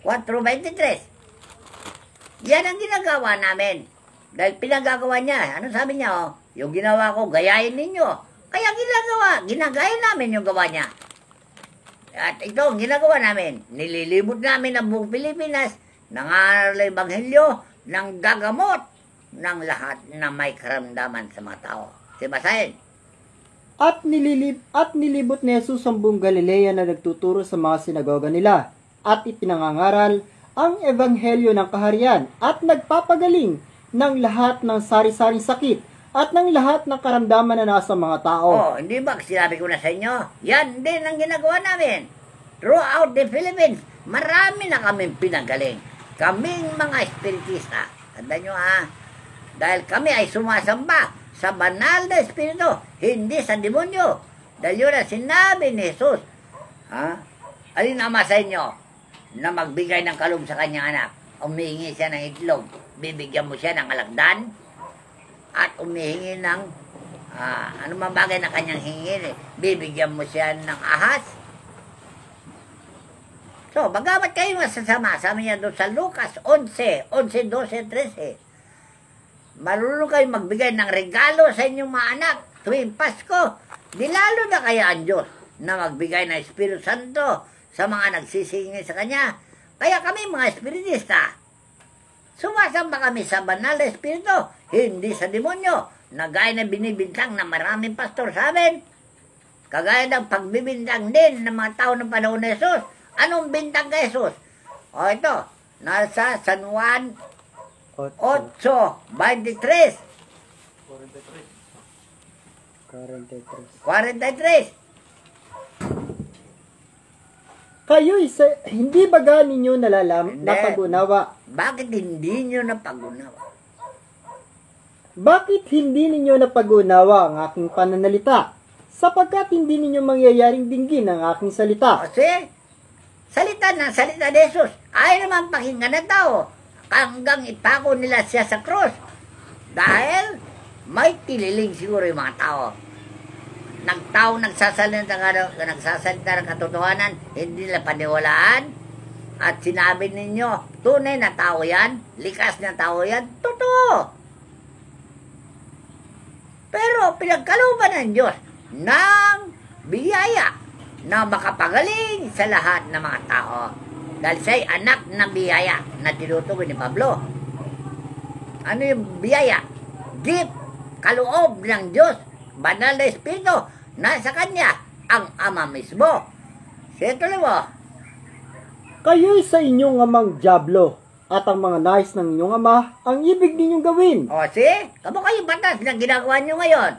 4:23. Yan ang ginagawa namin. Dahil pinagagawa niya. Ano sabi niya? Yung ginawa ko, gayahin ninyo. Kaya ginagaya namin yung gawa niya. At ito ang ginagawa namin. Nililibot namin ang buong Pilipinas, nangaral ng Ebanghelyo, ng gagamot ng lahat na may karamdaman sa mga tao. Sibasahin. At nilibot ni Jesus ang buong Galilea na nagtuturo sa mga sinagoga nila at ipinangangaral ang Ebanghelyo ng kaharian at nagpapagaling ng lahat ng sari-saring sakit at ng lahat ng karamdaman na nasa mga tao. Oh, hindi ba sinabi ko na sa inyo? Yan din ang ginagawa namin. Throughout the Philippines, marami na kaming pinagaling. Kaming mga espiritista. Tandaan nyo dahil kami ay sumasamba sa banal na espiritu, hindi sa demonyo. Dahil yun ang sinabi ni Jesus. Alin ama sa inyo na magbigay ng kalum sa kanyang anak? Umihingi siya ng itlog, bibigyan mo siya ng alagdan, at umihingi ng ano man bagay na kanyang hingin, bibigyan mo siya ng ahas. So, bagamat kayo masasama, sabi niya doon sa Lucas 11, 12, 13, marunong kayo magbigay ng regalo sa inyong mga anak tuwing Pasko, di lalo na kaya ang Diyos na magbigay ng Espiritu Santo sa mga nagsisingil sa Kanya. Kaya kami mga espiritista, sumasamba kami sa banal na espiritu, hindi sa demonyo, na gaya na binibintang na maraming pastor sa amin. Kagaya ng pagbibintang din ng mga tao ng panahon ni Jesus. Anong bintang kay Jesus? O ito, nasa San Juan 8:23. 43. Kayo hindi ba ninyo napag-unawa? Bakit hindi nyo napag-unawa? Bakit hindi ninyo napag-unawa ang aking pananalita? Sapagkat hindi ninyo mangyayaring dinggin ang aking salita. Kasi, salita ni Jesus, ayaw naman pakinggan ng tao hanggang ipako nila siya sa krus. Dahil may tililing siguro yung mga tao. Nagsasalita ng katotohanan, hindi nila paniwalaan. At sinabi ninyo, tunay na tao yan, likas na tao yan, totoo. Pero pinagkalooban ng Diyos ng biyaya na makapagaling sa lahat ng mga tao. Dahil siya'y anak ng biyaya na tinutukoy ni Pablo. Ano yung biyaya? Gift, kaloob ng Diyos, banal na espiritu, nasa Kanya ang Ama mismo. Siyempre mo. Kayo'y sa inyong amang Diablo, at ang mga nais ng inyong ama ang ibig ninyong gawin. O, see? Kamo kayo batas na ginagawa nyo ngayon.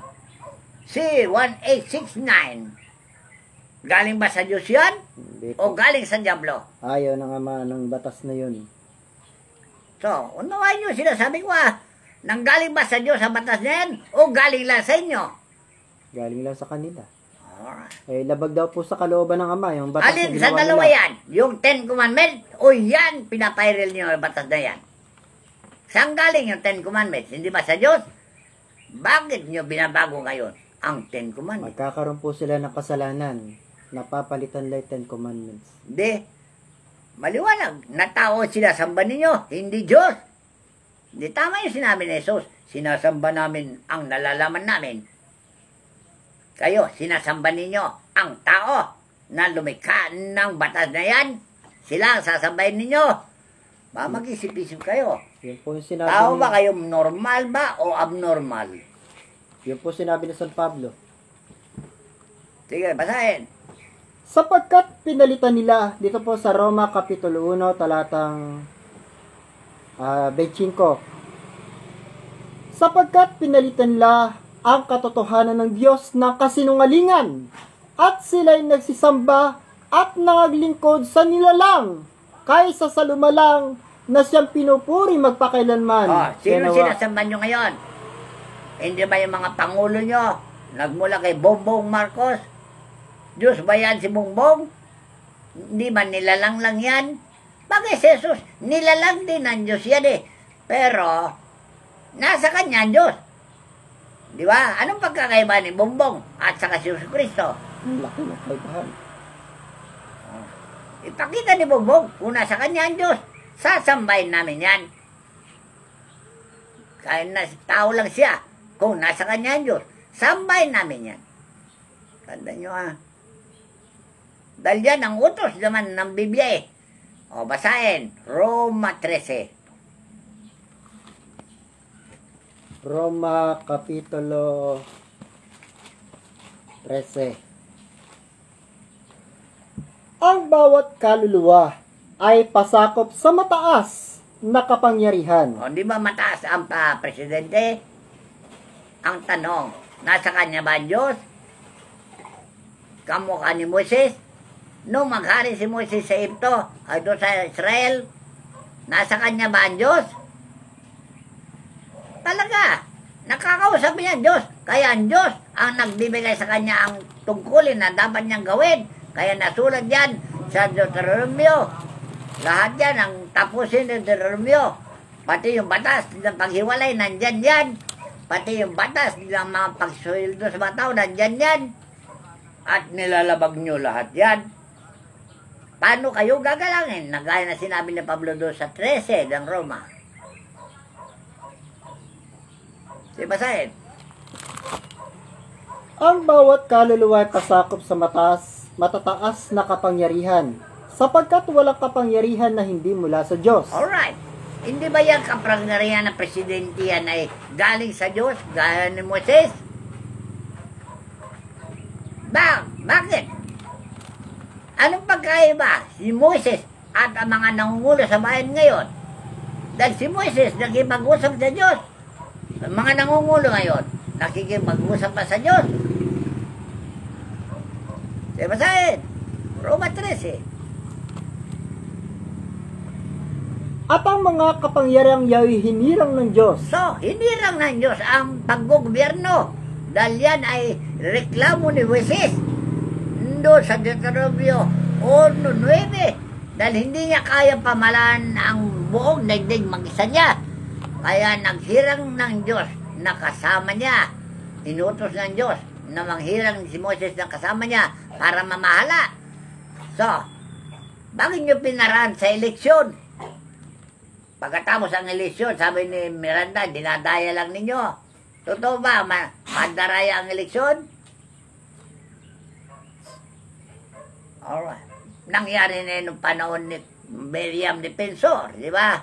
See, 1869. Galing ba sa Diyos yan? Hindi O po. galing sa Diablo? Ayaw ng ama ng batas na yun. So, unawain nyo, sinasabi ko nanggaling ba sa Diyos ang batas na yan? O galing lang sa inyo? Galing lang sa kanila. Alright. Labag daw po sa kalooban ng ama yung batas Alin na sa ginawa dalawa nila. yan? Yung 10 Commandments? O yan, pinapiral nyo ang batas na yan? Saan galing yung Ten Commandments? Hindi ba sa Diyos? Bakit nyo binabago ngayon ang Ten Commandments? Magkakaroon po sila ng kasalanan. Napapalitan lang yung Ten Commandments. Hindi. Maliwanag. Na tao sila samba ninyo, hindi Diyos. Hindi tama yung sinabi ni Jesus. Sinasamba namin ang nalalaman namin. Kayo, sinasamba ninyo ang tao na lumikha ng batas na yan. Sila ang sasambahin ninyo. Mag-isip-isip kayo. Yun po yung sinabi Tao ba kayo normal ba o abnormal? Yun po sinabi ni San Pablo. Sige, basahin. Sapagkat pinalitan nila, dito po sa Roma Kapitulo 1, talatang 25. Sapagkat pinalitan nila ang katotohanan ng Diyos ng kasinungalingan, at sila'y nagsisamba at nangaglingkod sa nilalang, kaysa sa lumalang na siyang pinupuri magpakailanman. Sino sinasamba nyo ngayon? Hindi ba yung mga pangulo nyo? Nagmula kay Bongbong Marcos? Diyos ba yan si Bongbong? Hindi ba nilalang lang yan? Bakit si Jesus? Nilalang din ang Diyos yan eh. Pero, nasa kanya ang Diyos. Di ba? Anong pagkakaiba ni Bongbong at saka si Jesus Cristo? Laki ng kaibahan. Ipakita ni Bongbong kung nasa kanya ang Diyos. Sasambahin namin yan. Kahit na tao lang siya, kung nasa kanya ang Diyos, sambahin namin yan. Tanda nyo Dahil yan ang utos naman ng Biblia eh. O, basahin. Roma 13. Roma Kapitulo 13. Ang bawat kaluluwa ay pasakop sa mataas na kapangyarihan. O, di ba mataas ang presidente? Ang tanong, nasa kanya ba ang Diyos? Kamukha ni Moises? Nung maghari si Moises sa Egypto, ay doon sa Israel, nasa kanya ba ang Diyos? Talaga, nakakausap niya ang Diyos. Kaya ang Diyos ang nagbibigay sa kanya ang tungkulin na dapat niyang gawin. Kaya nasulat yan sa Deuteronomio. Lahat yan ang tapusin ng Deuteronomio. Pati yung batas ng paghiwalay, nandyan yan. Pati yung batas ng mga pagsweldo sa mga tao, nandyan yan. At nilalabag nyo lahat yan. Paano kayo gagalangin? Nagaya na sinabi ni Pablo doon sa 13 ng Roma. Basahin. Ang bawat kaluluwa ay pasakop sa matataas na kapangyarihan, sapagkat walang kapangyarihan na hindi mula sa Diyos. Alright. Hindi ba yung kapangyarihan ng presidente yan ay galing sa Diyos, gaya ni Moises? Bakit? Anong pagkaiba si Moises at ang mga nangungulo sa bayan ngayon? Dahil si Moises nakipag-usap sa Diyos. Ang mga nangungulo ngayon, nakikipag-usap pa sa Diyos. Basahin. Roma 13. At ang mga kapangyarihang yao'y hinirang ng Diyos. So, hindi lang ng Diyos ang paggobyerno. Dahil yan ay reklamo ni Moises. Doon sa Deuteronomio 1:9. Dahil hindi niya kaya pamalaan ang buong daigdig mag-isa niya. Kaya naghirang ng Diyos na kasama niya. Inutos ng Diyos na manghirang si Moises na kasama niya para mamahala. So, bakit niyo pinaraan sa eleksyon? Pagkatapos ang eleksyon, sabi ni Miranda, dinadaya lang ninyo. Totoo ba? Madaraya ang eleksyon? Alright. Nangyari na nung panahon ni Miriam Defensor, di ba?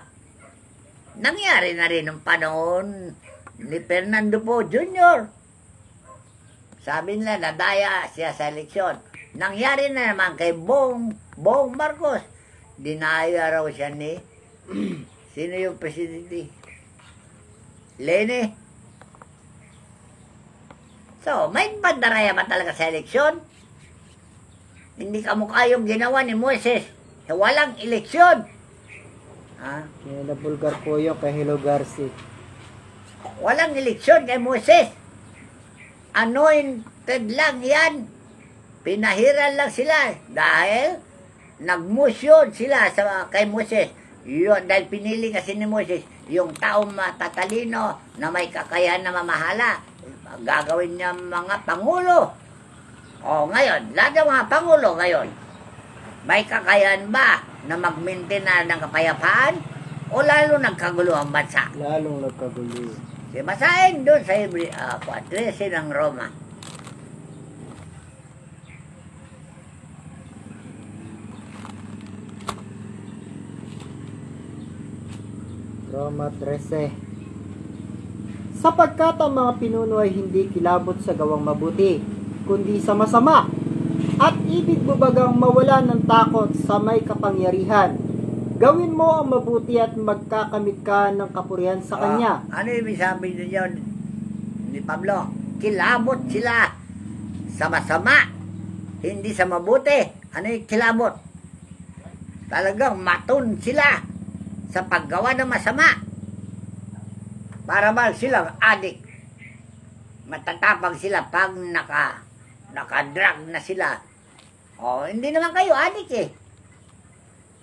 Nangyari na rin nung panahon ni Fernando Po Jr. Sabi nila, nadaya siya sa eleksyon. Nangyari na naman kay Bong Marcos. Dinaya raw siya ni sino yung presidente? Lene. So, may pandaraya ba talaga sa eleksyon? Hindi kamukha yung ginawa ni Moises. Walang eleksyon. Nabulgar po yung kay Hilo Garci. Walang eleksyon kay Moises. Anointed lang yan. Pinahiran lang sila dahil nagmusyon sila kay Moises Yun, dahil pinili kasi ni Moses, yung taong matatalino na may kakayahan na mamahala, gagawin niya mga pangulo. O ngayon, lahat ng mga pangulo ngayon, may kakayahan ba na mag-maintain na ng kapayapaan? O lalo nagkagulo ang bansa? Lalong nagkagulo. Basahin doon sa 13 ng Roma. Roma 13. Sapagkat ang mga pinuno ay hindi kilabot sa gawang mabuti, kundi sa masama, at ibig mo bagang mawala ng takot sa may kapangyarihan. Gawin mo ang mabuti at magkakamit ka ng kapurihan sa Kanya. Ano ibig sabihin ninyo ni Pablo? Kilabot sila sa masama, hindi sa mabuti. Ano yung kilabot? Talagang matun sila sa paggawa ng masama. Para ba silang adik? Matatapang sila pag naka-drug na sila. O, hindi naman kayo adik eh.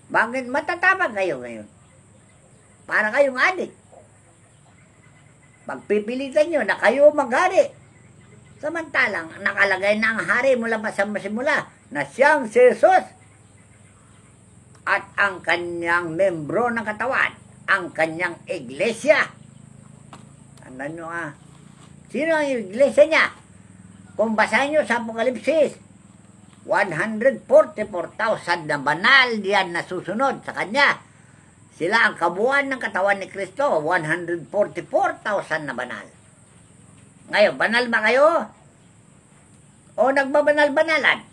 Bakit matatapang kayo ngayon? Para kayong adik. Pagpipilitan nyo na kayo maghari. Samantalang nakalagay na ang hari mula pa sa masimula na siyang si Jesus at ang kanyang membro ng katawan, ang kanyang iglesia. Tandaan nyo sino ang iglesia niya? Kung basahin nyo sa Apokalipsis, 144,000 na banal diyan na susunod sa kanya. Sila ang kabuuan ng katawan ni Kristo, 144,000 na banal. Ngayon, banal ba kayo? O nagbabanal-banalan?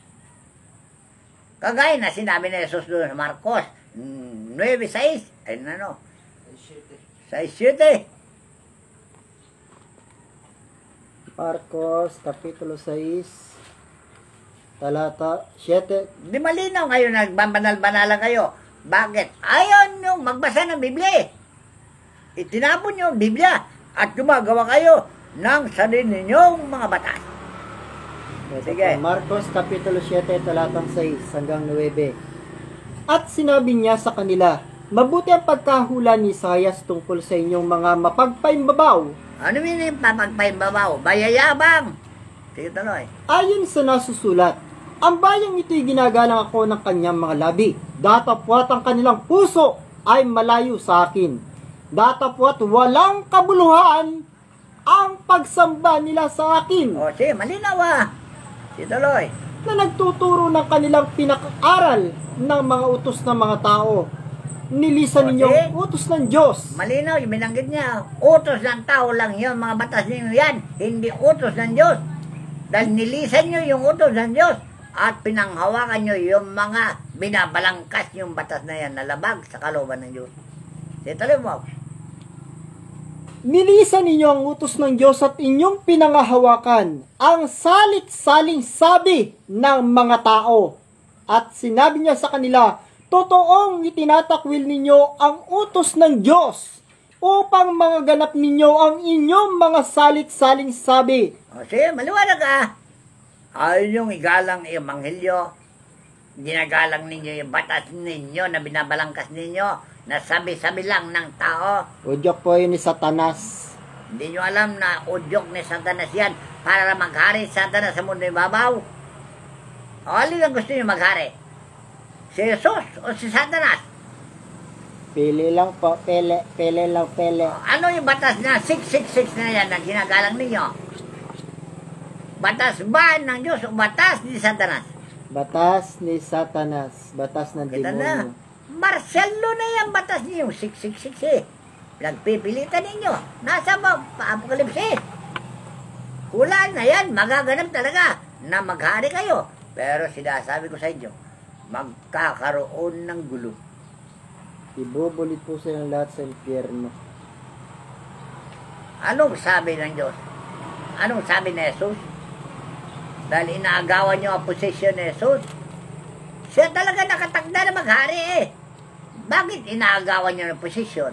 Kagaya na sinabi ni Jesus doon sa Marcos 9:6, ay ano? 6:7. Marcos, Kapitulo 6, talata 7. Di malinaw ngayon nagbabanal-banalan kayo. Bakit? Ayaw nyo magbasa ng Biblia. Itinapon nyo ang Biblia at gumagawa kayo ng sarili ninyong mga batas. Sige. Marcos Kapitulo 7, talatang 6 hanggang 9. At sinabi niya sa kanila, mabuti ang pagkahula ni Isaias tungkol sa inyong mga mapagpaimbabaw. Ano yung pagpaimbabaw? Bayayabang. Sige, tuloy. Ayon sa nasusulat, ang bayang ito'y ginagalang ako ng kanyang mga labi. Datapwat ang kanilang puso ay malayo sa akin. Datapwat walang kabuluhan ang pagsamba nila sa akin. O, sige, malinaw Sige, tuloy. Na nagtuturo ng kanilang pinakaaral ng mga utos ng mga tao. Nilisan ninyo ang utos ng Diyos. Malinaw, yung binanggit niya. Utos ng tao lang yun, mga batas ninyo yan. Hindi utos ng Diyos. Dahil nilisan nyo yung utos ng Diyos at pinanghawakan nyo yung mga binabalangkas yung batas na yan na labag sa kalooban ng Diyos. Sige, tuloy mo. Nilisan ninyo ang utos ng Diyos at inyong pinangahawakan ang salit-saling sabi ng mga tao. At sinabi niya sa kanila, totoong itinatakwil ninyo ang utos ng Diyos upang magaganap ninyo ang inyong mga salit-saling sabi. O sige, maliwanag Ayaw yung igalang yung manghilyo. Ginagalang ninyo yung batas ninyo na binabalangkas ninyo na sabi-sabi lang ng tao. Udyok po yun ni Satanas. Hindi nyo alam na udyok ni Satanas yan para maghari Satanas sa mundo ibabaw. O alin ang gusto nyo maghari? Si Jesus o si Satanas? Pili lang po, pele lang, pele. Ano yung batas na 666 na yan na ginagalang ninyo? Batas ba ng Diyos o batas ni Satanas? Batas ni Satanas. Batas ng Kita demonyo. na. Marcelo na yan batas niyo. 666 Nagpipilitan ninyo. Nasa Apokalipsis. Hulaan na yan. Magaganap talaga na maghari kayo. Pero sinasabi ko sa inyo, magkakaroon ng gulo. Ibubulit po silang lahat sa impyerno. Anong sabi ng Diyos? Anong sabi ni Jesus? Dahil inaagawan nyo ang posisyon ni Jesus. Siya talaga nakatakda na maghari Bakit inaagawan nyo ng posisyon?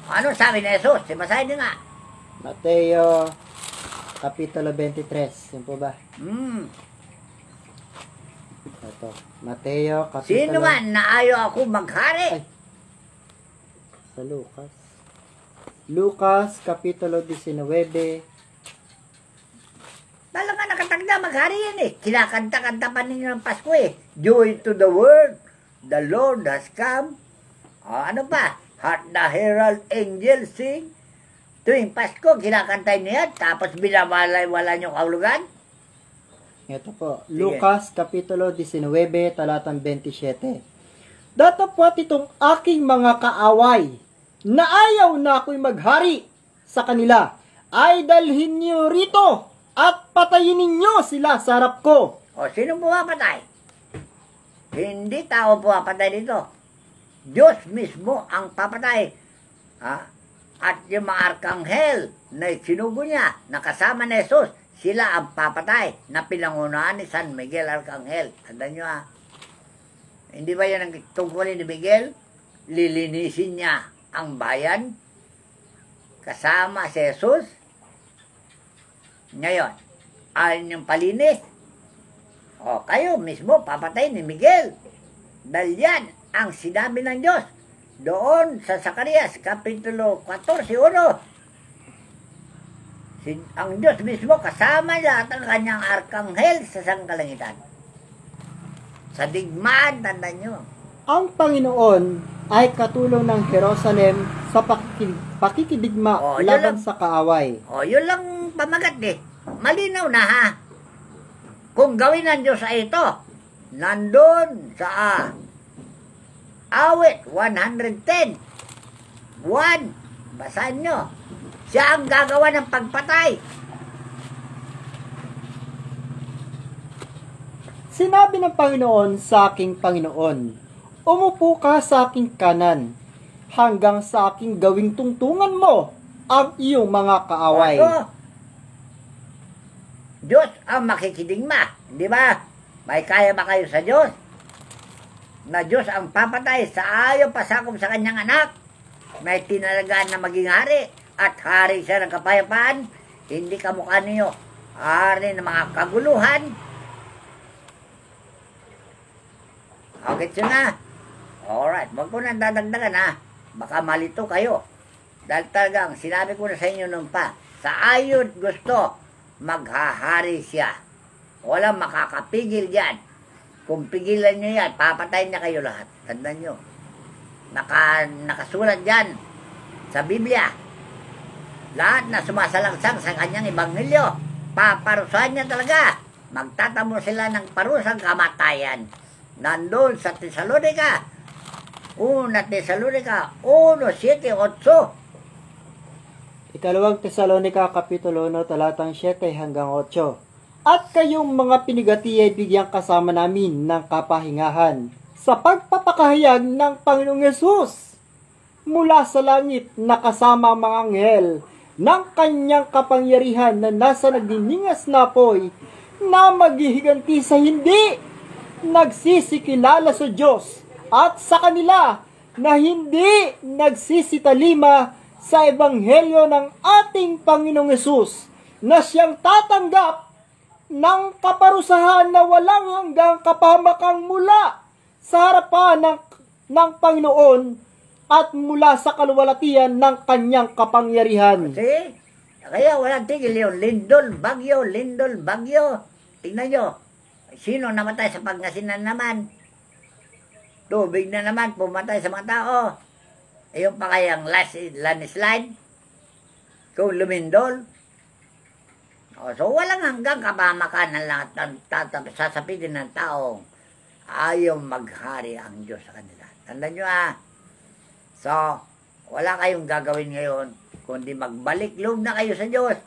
Anong sabi ni Jesus? Basahin nyo nga. Mateo Kapitulo 23. Yan po ba? Ito, Mateo, Sino Kapitulo... man na ayaw ako maghari? Ay. Sa Lucas. Lucas, Kapitulo 19. Talaga nakatagda maghari yan eh. Kinakanta-kanta pa ninyo ng Pasko eh. Joy to the world, the Lord has come. Ano pa? Heart the herald angels sing. Tuwing Pasko, kinakantay niya. Tapos binawalay-wala nyo kaulugan. Ito po, Sige. Lucas, Kapitulo 19, talatang 27. Datapwat itong aking mga kaaway, na ayaw na ako'y maghari sa kanila, ay dalhin niyo rito, at patayin ninyo sila sa harap ko. O, sino pumapatay? Hindi tao pumapatay dito. Diyos mismo ang papatay. At yung mga arkanghel na sinugo niya, nakasama ni Jesus, sila ang papatay na pinangunahan ni San Miguel Arkanghel. Tandaan nyo Hindi ba yan ang tungkulin ni Miguel? Lilinisin niya ang bayan kasama si Jesus. Ngayon, ayon yung palinis. O kayo mismo papatay ni Miguel. Dahil yan ang sinabi ng Diyos doon sa Zacarias, Kapitulo 14:1. Ang Diyos mismo kasama niya at ang kanyang arkanghel sa sangkalangitan. Sa digmaan, tandaan nyo. Ang Panginoon ay katulong ng Jerusalem sa pakikidigma Yun laban lang. sa kaaway. Yun lang pamagat eh. Malinaw na ha. Kung gawin ng Diyos ay ito, nandun sa awit 110. 1. Basahin nyo. Siya ang gagawa ng pagpatay. Sinabi ng Panginoon sa aking Panginoon, umupo ka sa aking kanan, hanggang sa aking gawing tungtungan mo ang iyong mga kaaway. Diyos ang makikidigma. Di ba? May kaya ba kayo sa Diyos? Na Diyos ang papatay sa ayaw pasakop sa kanyang anak. May tinalagaan na maging hari. At hari siya ng kapayapaan. Hindi kamukha ninyo hari ng mga kaguluhan. Okay, so na. Alright, wag ko nang dadagdagan ha. Baka malito kayo. Dahil talagang sinabi ko na sa inyo nung pa, sa ayod gusto, maghahari siya. Walang makakapigil yan. Kung pigilan nyo yan, papatayin niya kayo lahat. Tandaan nyo. Nakasulat yan sa Biblia. Lahat na sumasalangsang sa kanyang ebanghelyo, paparusahan niya talaga. Magtatamo sila ng parusang kamatayan. Nandun sa Tesalonica. 1 Tesalonica 1:7-8. Ikalawang Tesalonica, Kapitulo 1, talatang 7 hanggang 8. At kayong mga pinigati ay bigyang kasama namin ng kapahingahan sa pagpapakahayag ng Panginoong Yesus mula sa langit na kasama ang mga anghel ng kanyang kapangyarihan na nasa nagdiningas na apoy na maghihiganti sa hindi nagsisikilala sa Diyos at sa kanila na hindi nagsisitalima sa ebanghelyo ng ating Panginoong Yesus na siyang tatanggap ng kaparusahan na walang hanggang kapahamakang mula sa harapan ng Panginoon at mula sa kaluwalhatian ng kanyang kapangyarihan. See? Kaya walang tigil yun. Lindol, bagyo. Tingnan nyo. Sino namatay sa pangasinan naman? Tubig na naman, pumatay sa mga tao. Yung pa kayang landslide. Kung lumindol. So walang hanggang kapamakan ng lahat ng sasapitin ng taong ayaw maghari ang Diyos sa kanila. Tandaan nyo So, wala kayong gagawin ngayon kundi magbalik loob na kayo sa Diyos.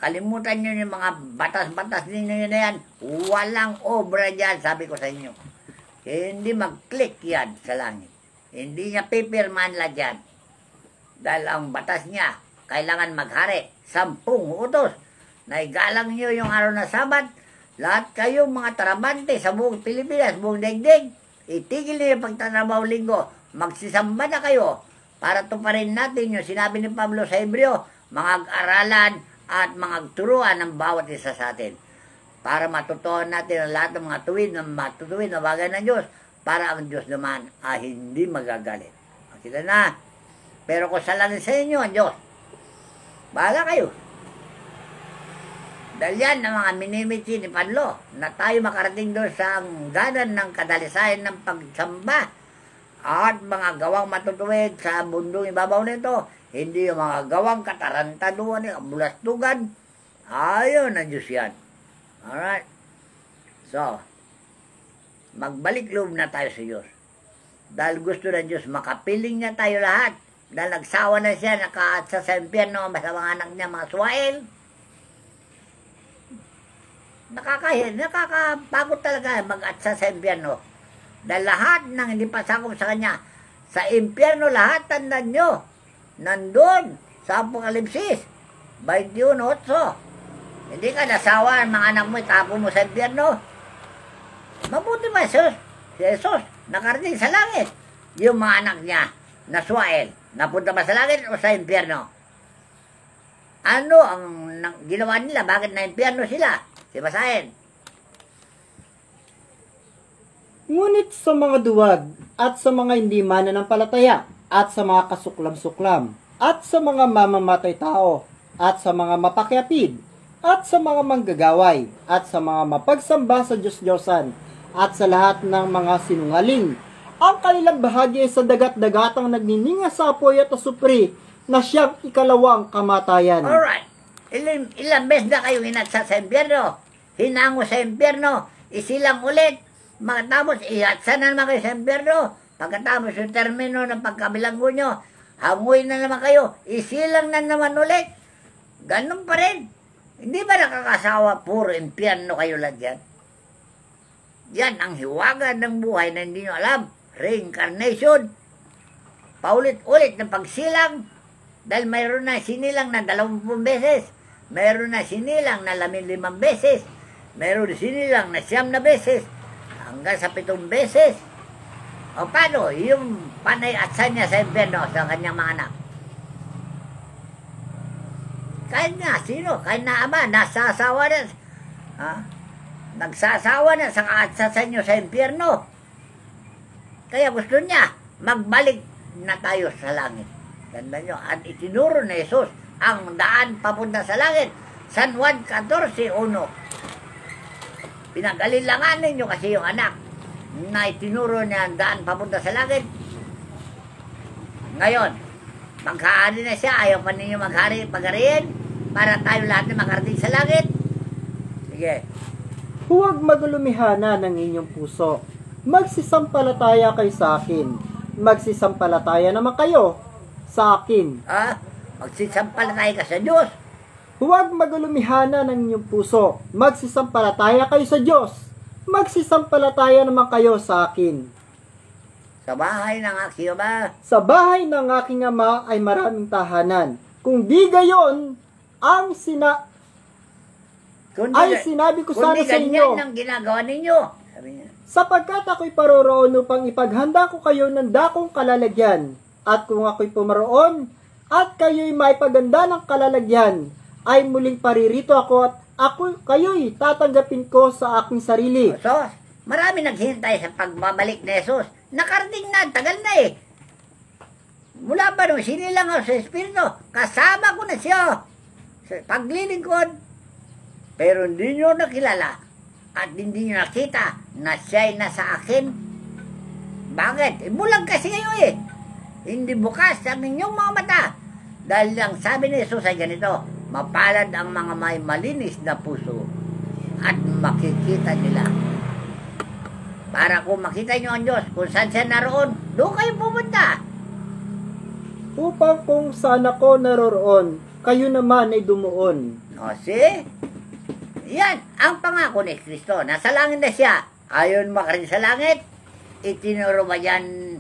Kalimutan nyo yung mga batas-batas ninyo na yan. Walang obra dyan, sabi ko sa inyo. Hindi mag-click yan sa langit. Hindi niya pipirman lang dyan. Dahil ang batas niya, kailangan maghari. 10 utos. Naigalang nyo yung araw na Sabat. Lahat kayong mga trabante sa buong Pilipinas, buong daigdig, itigil niyo yung pagtatrabaho linggo. Magsisamba na kayo para tuparin natin yung sinabi ni Pablo sa Hebreo, mga aralan at mga turuan ng bawat isa sa atin. para matutuhan natin ang lahat ng mga matutuwid na bagay ng Diyos, para ang Diyos naman ay hindi magagalit. Makita na. Pero kung salangin sa inyo ang Diyos, bahala kayo. Dahil yan ang mga minimiti ni Pablo, na tayo makarating doon sa hangganan ng kadalisayan ng pagsamba at mga gawang matutuwid sa mundong ibabaw nito, hindi yung mga gawang katarantaduan, bulastugan. Ayaw ng Diyos yan. Alright? So, magbalik loob na tayo sa Diyos. Dahil gusto ng Diyos, makapiling niya tayo lahat. Dahil nagsawa na siya, nakaatsa sa impyerno, sa mga anak niya, mga Suwael. Nakakapagod talaga mag-atsa sa impyerno. Dahil lahat ng hindi pasakop sa kanya, sa impyerno lahat, tandaan nyo, nandun sa Apokalipsis 21:8. Hindi ka nasawa ang mga anak mo, itapo mo sa impyerno. Mabuti ba si Jesus nakarating sa langit? Yung mga anak niya na Suwael, napunta ba sa langit o sa impyerno? Ano ang ginawa nila? Bakit na impyerno sila? Basahin. Ngunit sa mga duwag, at sa mga hindi mananampalataya, at sa mga kasuklam-suklam, at sa mga mamamatay tao, at sa mga mapakyapid, at sa mga manggagaway, at sa mga mapagsamba sa Diyos-Diyosan, at sa lahat ng mga sinungaling, ang kanilang bahagi sa dagat-dagatang nagnininga sa apoy at asupri, na siyang ikalawang kamatayan. Alright. Ilang beses na kayo hinatsa sa impyerno? Hinango sa impyerno, isilang ulit, matapos ihatsa na naman kayo sa impyerno, pagkatapos yung termino ng pagkabilanggo nyo, hanguin na naman kayo, isilang na naman ulit. Ganun pa rin. Hindi ba nakakasawa, puro impyerno kayo lang yan? Yan ang hiwaga ng buhay na hindi nyo alam. Reincarnation. Paulit-ulit ng pagsilang, dahil mayroon na sinilang na 20 beses, mayroon na sinilang na 15 beses, mayroon sinilang na 9 na beses, hanggang sa 7 beses. O paano? Yung panay atsa niya sa impyerno sa kanyang mga anak. Kahit nga, sino? Kahit na ama, nasasawa na. Ha? Nagsasawa na sa kaatsa sa inyo sa impyerno. Kaya gusto niya, magbalik na tayo sa langit. Tandaan nyo, at itinuro na Jesus ang daan papunta sa langit. San Juan 14:1. Pinag-alilanganin nyo kasi yung anak na itinuro niya ang daan papunta sa langit. Ngayon, maghahari na siya, ayaw pa ninyo paghariin para tayo lahat na makarating sa langit. Sige. Huwag magulumihana ng inyong puso. Magsisampalataya kayo sa akin. Magsisampalataya naman kayo sa akin. Magsisampalataya ka sa Diyos. Huwag magulumihana ng inyong puso. Magsisampalataya kayo sa Diyos. Magsisampalataya naman kayo sa akin. Sa bahay ng aking ama. Sa bahay ng aking ama ay maraming tahanan. Kung di gayon, ang sinabi ko sana sa inyo. Kundi ganyan ang ginagawa ninyo. Sabi niya. Sapagkat ako'y paroroon upang ipaghanda ko kayo ng dakong kalalagyan. At kung ako'y pumaroon, at kayo'y may paganda ng kalalagyan, ay muling paririto ako at kayo'y tatanggapin ko sa aking sarili. So, marami naghihintay sa pagbabalik ni Jesus. Nakarating na, tagal na eh. Mula pa nung sinilang ako sa Espiritu, kasama ko na siya sa paglilingkod. Pero hindi nyo nakilala at hindi nyo nakita na siya'y nasa akin. Bakit? Bulag kasi kayo eh. Hindi bukas ang inyong mga mata. Dahil ang sabi ni Jesus ay ganito, mapalad ang mga may malinis na puso at makikita nila. Para kung makita nyo ang Diyos, kung saan siya naroon, doon kayo pumunta. Upang kung saan ako naroroon, kayo naman ay dumuon. O, see? Yan, ang pangako ni Kristo. Nasa langit na siya. Ayon makarating sa langit, itinuro ba yan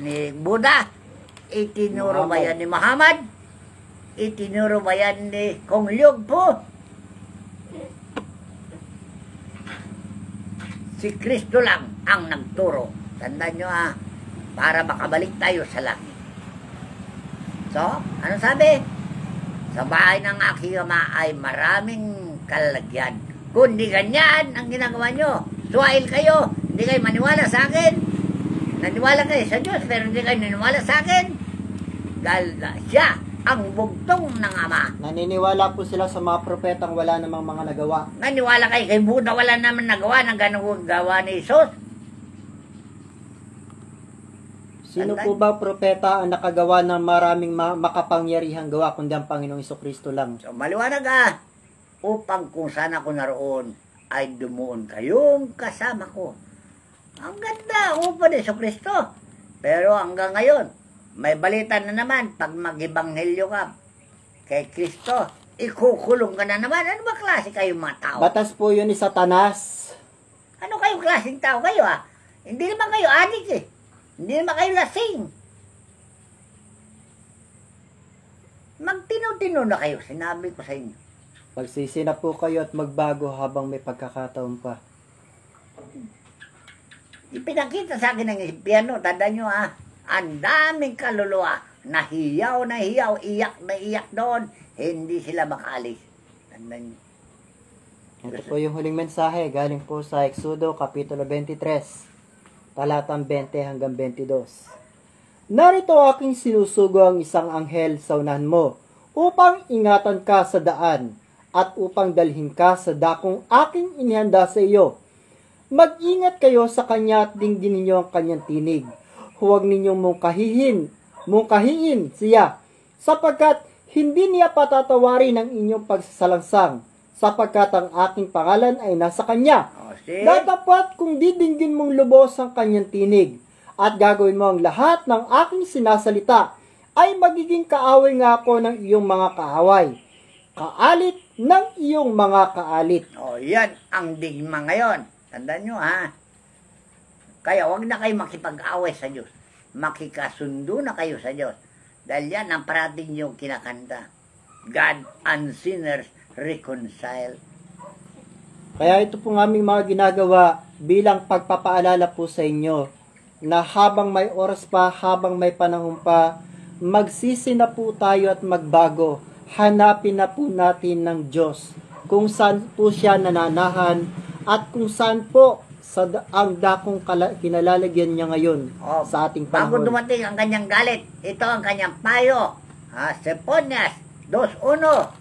ni Buddha? Itinuro ba yan ni Muhammad? Itinuro ba yan ni Kong Liog po? Si Kristo lang ang nagturo. Tandaan nyo para makabalik tayo sa langit. So, ano sabi? Sa bahay ng aking ama ay maraming kalalagyan. Kundi ganyan ang ginagawa nyo. Suwail kayo. Hindi kayo maniwala sa akin. Naniwala kayo sa Diyos, pero hindi kayo naniwala sa akin. Dahil siya ang bugtong ng Ama. Naniniwala po sila sa mga propetang wala namang mga nagawa. Naniwala kayo kay Buddha, wala naman nagawa ng ganung gawa ni Jesus. Sino po ba propeta ang nakagawa ng maraming makapangyarihang gawa kundi ang Panginoong Jesucristo lang? So, maliwanag upang kung saan ako naroon, ay dumuon kayong kasama ko. Ang ganda, upo ni Jesucristo. Pero hanggang ngayon, may balita na naman, pag mag-ibanghelyo ka kay Kristo, ikukulong ka na naman. Ano ba klase kayo mga tao? Batas po yun ni Satanas. Ano kayo klaseng tao kayo Hindi naman kayo adik Hindi naman kayo lasing. Magtino-tino na kayo, sinabi ko sa inyo. Pagsisi na po kayo at magbago habang may pagkakataon pa. Ipinakita sa akin ng impyerno, tandaan nyo ang daming kaluluwa, nahiyaw, iyak na iyak doon, hindi sila makaalis. Tandaan nyo. Ito po yung huling mensahe, galing po sa Exodo, Kapitulo 23, talatang 20 hanggang 22. Narito aking sinusugo ang isang anghel sa unahan mo, upang ingatan ka sa daan, at upang dalhin ka sa dakong aking inihanda sa iyo. Mag-ingat kayo sa kanya at dinggin ninyo ang kanyang tinig. Huwag ninyong mungkahiin siya, sapagkat hindi niya patatawarin ang inyong pagsasalangsang, sapagkat ang aking pangalan ay nasa kanya. Datapat kung didinggin mong lubos ang kanyang tinig, at gagawin mo ang lahat ng aking sinasalita, ay magiging kaaway nga ako ng iyong mga kaaway. Kaalit ng iyong mga kaalit. Yan ang digma ngayon. Tandaan nyo Kaya wag na kayo makipag-away sa Diyos. Makikasundo na kayo sa Diyos. Dahil yan ang parating yung kinakanta. God and sinners reconcile. Kaya ito po ng aming mga ginagawa bilang pagpapaalala po sa inyo na habang may oras pa, habang may panahon pa, magsisi na po tayo at magbago. Hanapin na po natin ng Diyos kung saan po siya nananahan at kung saan po ang dakong kinalalagyan niya ngayon sa ating panahon. Bago dumating ang kanyang galit, ito ang kanyang payo. Seponias 2:1.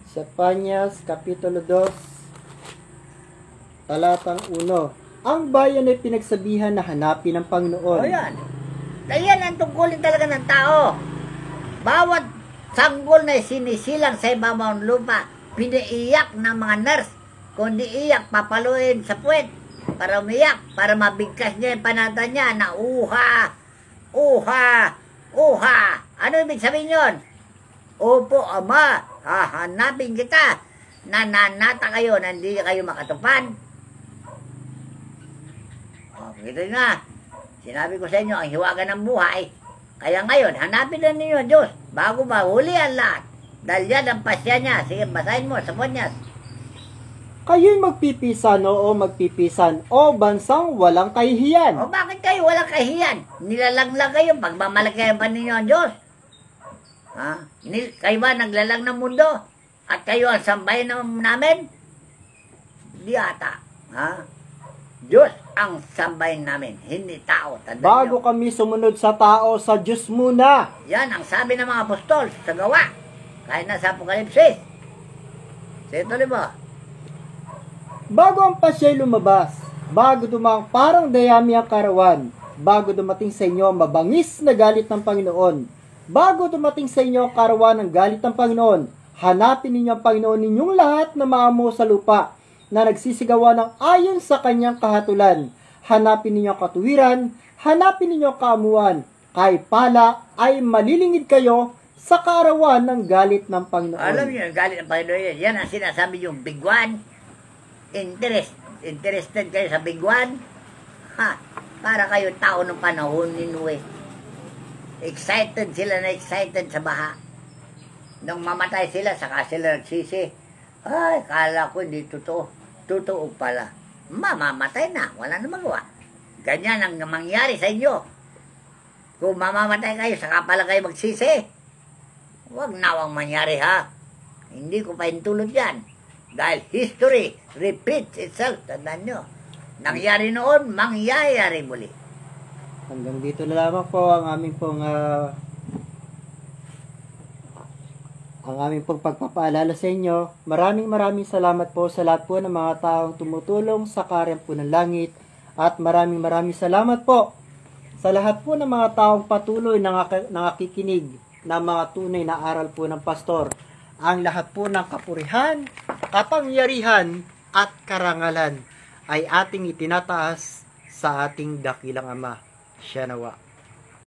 Sepanias, Kapitulo 2, talatang 1. Ang bayan ay pinagsabihan na hanapin ng Panginoon. Yan. Kaya ang tungkulin talaga ng tao. Bawat sanggol na sinisilang sa ibabaw ng lupa, piniiyak ng mga nurse. Kung di iyak, papaluin sa puwet para umiyak, para mabigkas niya yung panata niya na uha. Ano ibig sabihin yun? Opo, Ama, hahanapin kita. Nananata kayo na hindi kayo makatupad. Ito na. Sinabi ko sa inyo, ang hiwaga ng buhay. Kaya ngayon, hanapin na ninyo ang Diyos bago mahuli ang lahat. Dahil yan ang pasya niya. Sige, basahin mo sa Seponias. Kayo'y magpipisan o bansang walang kahihiyan. O bakit kayo walang kahihiyan? Nilalanglang kayo, pagmamalaki pa ninyo ang Diyos. Kayo ba naglalang ng mundo? At kayo ang sambahin namin? Di ata. Diyos ang sambahin namin, hindi tao. Bago kami sumunod sa tao, sa Diyos muna. Yan ang sabi ng mga apostol sa gawa. Kahit nasa Apokalipsis. Tuloy mo. Bago ang pasya'y lumabas, bago dumang parang dayami ang karawan, bago dumating sa inyo ang mabangis na galit ng Panginoon, bago dumating sa inyo ang karawan ng galit ng Panginoon, hanapin ninyo ang Panginoon ninyong lahat na maamo sa lupa, na nagsisigawa ng ayon sa kanyang kahatulan. Hanapin ninyo ang katuwiran, hanapin ninyo ang kaamuan, kay pala ay malilingid kayo sa kaarawan ng galit ng Panginoon. Alam niyo, galit ng Panginoon, yan ang sinasabi yung big one. Interested kayo sa big one? Para kayo tao ng panahon ni Noe. Excited sila na excited sa baha. Nung mamatay sila, saka sila nagsisi. Ay, kala ko hindi totoo. Totoo pala. Mamamatay na. Wala na magawa. ganyan ang mangyari sa inyo. Kung mamamatay kayo, saka pala kayo magsisi. Huwag nawang mangyari ha. Hindi ko pa intulot yan. Dahil history repeats itself. Tandaan nyo. Nangyari noon, mangyayari muli. Hanggang dito na lamang po ang aming pong pagpapaalala sa inyo. Maraming salamat po sa lahat po ng mga taong tumutulong sa Kaharian po ng Langit. At maraming salamat po sa lahat po ng mga taong patuloy na nakikinig ng mga tunay na aral po ng pastor. Ang lahat po ng kapurihan, kapangyarihan at karangalan ay ating itinataas sa ating dakilang Ama. Siya nawa.